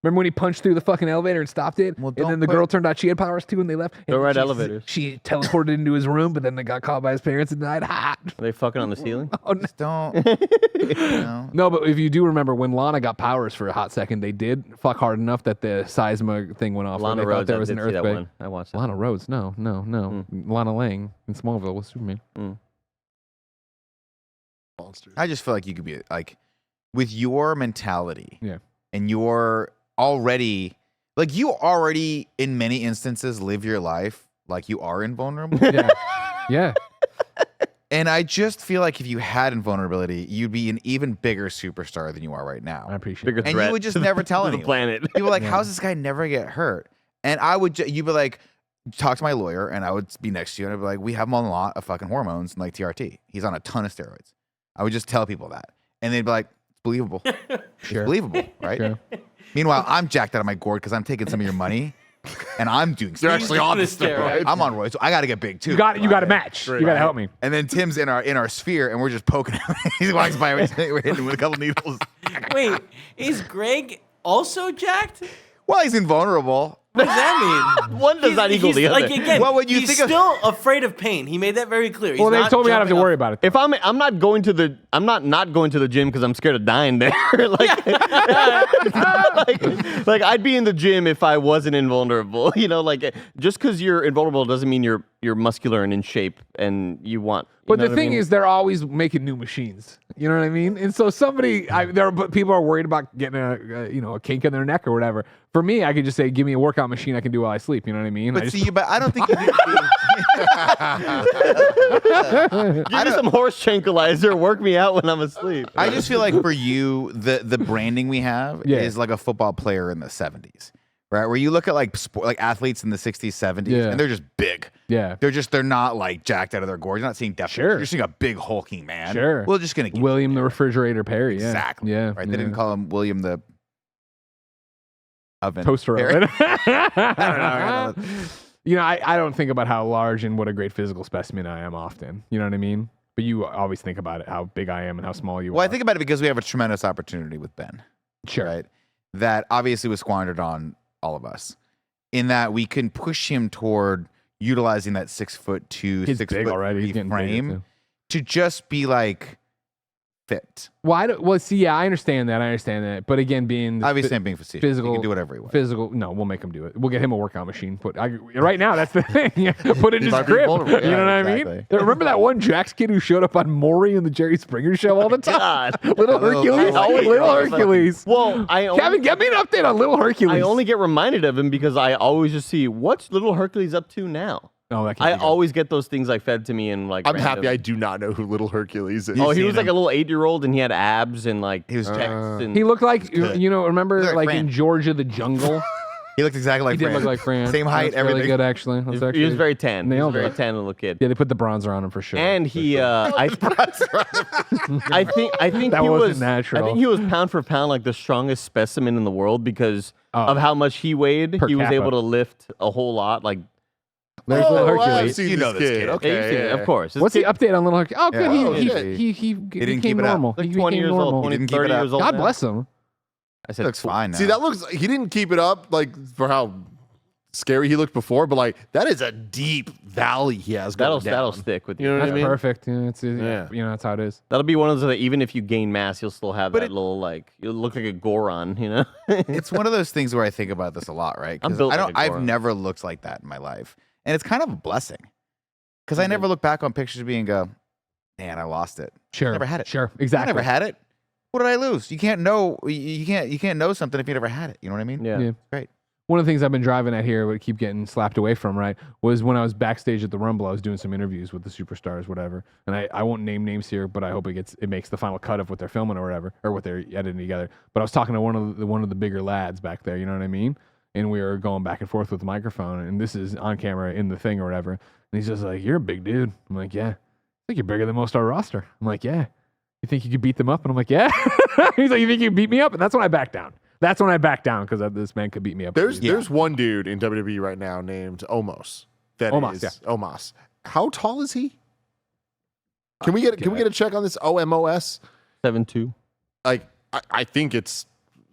Remember when he punched through the fucking elevator and stopped it? Well, and don't then the put- girl turned out she had powers too, and they left. Go And ride she- elevators. She teleported into his room, but then they got caught by his parents and died. Ha! Are they fucking on the ceiling? Oh, no. Just don't. You know? No, but if you do remember when Lana got powers for a hot second, they did fuck hard enough that the seismic thing went off. where Lana they thought Rhodes, there I was did an see that earthquake. one. I watched that. Lana Rhodes, no. Lana Lang in Smallville was Superman. monsters. I just feel like you could be like, with your mentality. Yeah. And you're already like you already in many instances live your life like you are invulnerable. Yeah, yeah. And I just feel like if you had invulnerability, you'd be an even bigger superstar than you are right now. I appreciate Bigger it. And threat you would just never tell to the anyone. planet. People are like, how's this guy never get hurt? And I would, you'd be like, talk to my lawyer, and I would be next to you, and I'd be like, we have him on a lot of fucking hormones, like TRT. He's on a ton of steroids. I would just tell people that, and they'd be like, it's believable. Sure. It's believable, right? Sure. Meanwhile, I'm jacked out of my gourd because I'm taking some of your money, and I'm doing. They're actually on the steroids. I'm on roids, so I got to get big too. You got to match. You got to help me. And then Tim's in our sphere, and we're just poking him. He walks by, we're hitting him with a couple needles. Wait, is Greg also jacked? Well, he's invulnerable. What does that mean? One does not equal the other. Like again, Well, when you he's think of- still afraid of pain. He made that very clear. He's Well, they not told me I don't have to jumping worry off- about it. If I'm not going to the not going to the gym because I'm scared of dying there. like I'd be in the gym if I wasn't invulnerable. You know, like just because you're invulnerable doesn't mean you're muscular and in shape and you want. But the thing is, they're always making new machines. You know what I mean? And so people are worried about getting a kink in their neck or whatever. For me, I could just say, give me a workout machine I can do while I sleep. You know what I mean? But I don't think you need to be. give me some horse tranquilizer. Work me out when I'm asleep. I just feel like for you, the branding we have Yeah. is like a football player in the 70s, right? Where you look at like athletes in the 60s, 70s, Yeah. and they're just big. Yeah. They're not like jacked out of their gourd. You're not seeing depth. Sure. You're seeing a big hulking man. Sure. We're just gonna give William the Refrigerator Perry. Yeah. exactly. Yeah. Right. They didn't call him William the oven. Toaster Perry. oven. I don't know. You know, I don't think about how large and what a great physical specimen I am often. You know what I mean? But you always think about it, how big I am and how small you are. Well, I think about it because we have a tremendous opportunity with Ben. Sure. Right. That obviously was squandered on all of us. In that we can push him toward utilizing that 6'2", He's 6'3" big already. He's getting bigger, frame too. to just be like fit. Well, see, yeah, I understand that. But again, being the Obviously, I'm being facetious. physical, He can do whatever he wants. Physical, no, we'll make him do it. We'll get him a workout machine. Right now, that's the thing. Put it in his might be crib. vulnerable. You know Yeah, what I exactly. mean? Remember that one Jax kid who showed up on Maury and the Jerry Springer show all the time? God. Little Hercules. Little Hercules. Well, Kevin, get me an update on Little Hercules. I only get reminded of him because I always just see what's little Hercules up to now. Oh, that can't I be good. always get those things like fed to me and like. I'm random- happy I do not know who Little Hercules is. Oh, he seen was like him. a little 8-year-old and he had abs and like He was checks and He looked like remember Looked like like in Fran. Georgia the Jungle. He looked exactly like He did Fran. look like Fran. Same height, That's really everything. good actually. That's he actually was very tan. He was nailed a very it. tan little kid. Yeah, they put the bronzer on him for sure. And he, I think That he wasn't was natural. I think he was pound for pound like the strongest specimen in the world because of how much he weighed. Per He was capita. able to lift a whole lot. Like, There's Little I've Hercules. seen You know this this kid. kid. Okay, yeah, you've seen it, yeah. of course. This What's kid- the update on Little Hercules? Oh, good. Yeah. Oh, he shit. he didn't became keep it up. normal. Like He 20 became years normal. old, 20, didn't keep 30 it up. years old. God now. bless him. I said, Looks fine now. See, that looks. He didn't keep it up like for how scary he looked before, but like that is a deep valley he has going that'll down. stick with you. You know what That's I mean? perfect. Yeah, Yeah. that's how it is. That'll be one of those that even if you gain mass, you'll still have But that it- little like you'll look like a Goron, you know? It's one of those things where I think about this a lot, right? 'Cause I'm built like a I've Goron. never looked like that in my life, and it's kind of a blessing because I never look back on pictures of me and go, "Man, I lost it. Sure. Never had it. Sure. I Exactly. never had it. What did I lose? You can't know. You can't know something if you never had it. You know what I mean? Yeah. Yeah. Great. One of the things I've been driving at here, but keep getting slapped away from, right, was when I was backstage at the Rumble, I was doing some interviews with the superstars, whatever. And I won't name names here, but I hope it makes the final cut of what they're filming or whatever, or what they're editing together. But I was talking to one of the bigger lads back there, you know what I mean? And we were going back and forth with the microphone, and this is on camera in the thing or whatever. And he's just like, "You're a big dude." I'm like, "Yeah." I think you're bigger than most of our roster. I'm like, "Yeah." You think you could beat them up? And I'm like, "Yeah." He's like, "You think you can beat me up?" And that's when I backed down. That's when I backed down because this man could beat me up. There's one dude in WWE right now named Omos. Omos, yeah. Omos. How tall is he? Can we get a check on this OMOS? 7'2". Like I think it's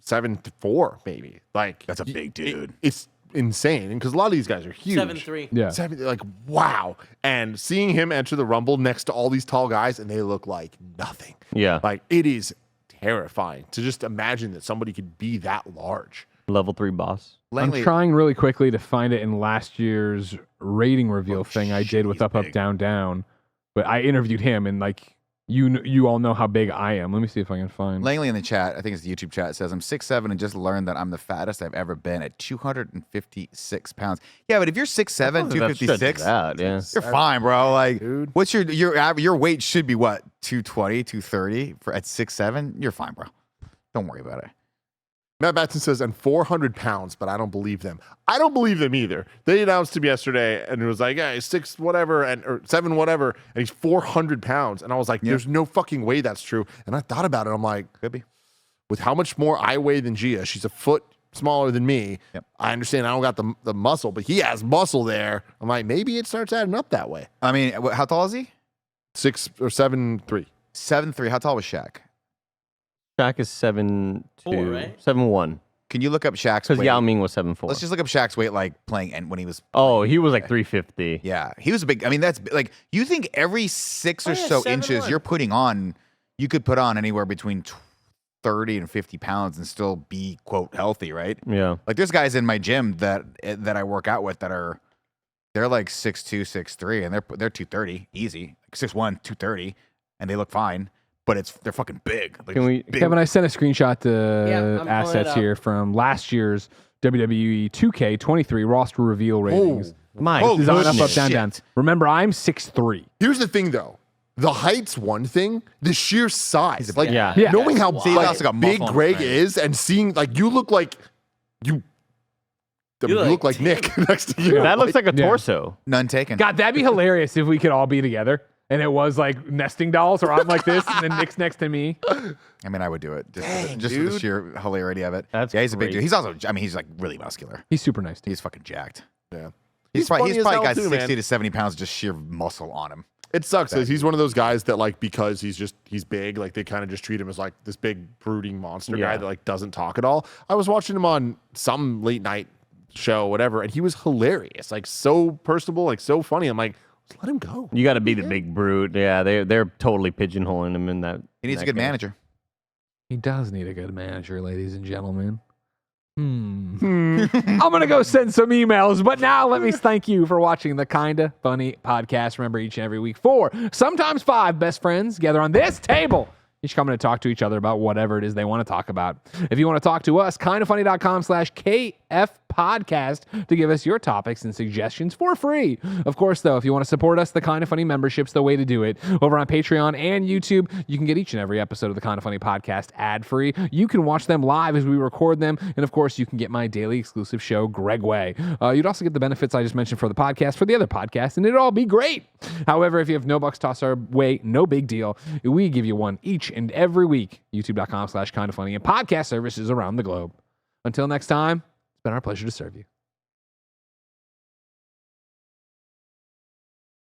7'4", maybe. Like That's a big dude. It's insane because a lot of these guys are huge. 7'3". Yeah. Like wow. And seeing him enter the Rumble next to all these tall guys and they look like nothing. Yeah. Like it is terrifying to just imagine that somebody could be that large. Level 3 boss. Langley, I'm trying really quickly to find it in last year's rating reveal thing I did with he's Up, big. Down, Down. But I interviewed him, and like you all know how big I am. Let me see if I can find. Langley in the chat, I think it's the YouTube chat, says I'm 6'7" and just learned that I'm the fattest I've ever been at 256 pounds. Yeah, but if you're 6'7", That stretches 256, out, yeah. you're fine, bro. Like, Dude. what's your weight should be what? 220, 230 for at 6'7"? You're fine, bro. Don't worry about it. Matt Batson says, and 400 pounds, but I don't believe them. I don't believe them either. They announced him yesterday, and it was like, yeah, he's 6 whatever, or 7 whatever, and he's 400 pounds. And I was like, there's no fucking way that's true. And I thought about it. I'm like, Could be. with how much more I weigh than Gia. She's a foot smaller than me. Yep. I understand I don't got the muscle, but he has muscle there. I'm like, maybe it starts adding up that way. I mean, how tall is he? 6 or 7'3". 7'3". How tall was Shaq? Shaq is 7'2", 7'1". Can you look up Shaq's Because weight? Yao Ming was 7'4". Let's just look up Shaq's weight, like playing, and when he was. Oh, he was like 350. Yeah, he was a big. I mean, that's like you think every 6 or so 7'1". inches you're putting on, you could put on anywhere between 30 and 50 pounds and still be quote healthy, right? Yeah. Like there's guys in my gym that I work out with that they're like 6'2", 6'3", and they're 230 easy, like 6'1", 230, and they look fine. But they're fucking big. Like, Can we- big. Kevin, I sent a screenshot to I'm pulling assets it up. here from last year's WWE 2K23 roster reveal ratings. My Design up, goodness. down, down. Remember, I'm 6'3". Here's the thing, though. The height's one thing. The sheer size, like Yeah. knowing how See, he's also got big muscle on Greg his frame. is, and seeing like you look like you. You look look like Nick next to you. That looks like a Yeah. torso. None taken. God, that'd be hilarious if we could all be together and it was like nesting dolls, or I'm like this and then Nick's next to me. I mean, I would do it just for the dude. sheer hilarity of it. That's yeah, he's a big great. dude. He's also, I mean, he's like really muscular. He's super nice. He's fucking jacked. Yeah. He's funny probably as hell got too, 60 man. to 70 pounds of just sheer muscle on him. It sucks. He's one of those guys that like because he's big, like they kind of just treat him as like this big brooding monster guy Yeah. that like doesn't talk at all. I was watching him on some late night show, whatever, and he was hilarious, like so personable, like so funny. I'm like, just let him go. You got to be the big brute. Yeah, they're totally pigeonholing him in that. He needs a that good game. manager. He does need a good manager, ladies and gentlemen. I'm going to go send some emails, but now let me thank you for watching the Kinda Funny podcast. Remember, each and every week, 4, sometimes 5 best friends gather on this table, each coming to talk to each other about whatever it is they want to talk about. If you want to talk to us, kindafunny.com/KF podcast to give us your topics and suggestions for free. Of course, though, if you want to support us, the Kinda Funny membership's the way to do it. Over on Patreon and YouTube, you can get each and every episode of the Kinda Funny podcast ad-free. You can watch them live as we record them, and of course, you can get my daily exclusive show, Greg Way. You'd also get the benefits I just mentioned for the podcast, for the other podcasts, and it'd all be great. However, if you have no bucks tossed our way, no big deal. We give you one each and every week. YouTube.com/KindaFunny and podcast services around the globe. Until next time, it's been our pleasure to serve you.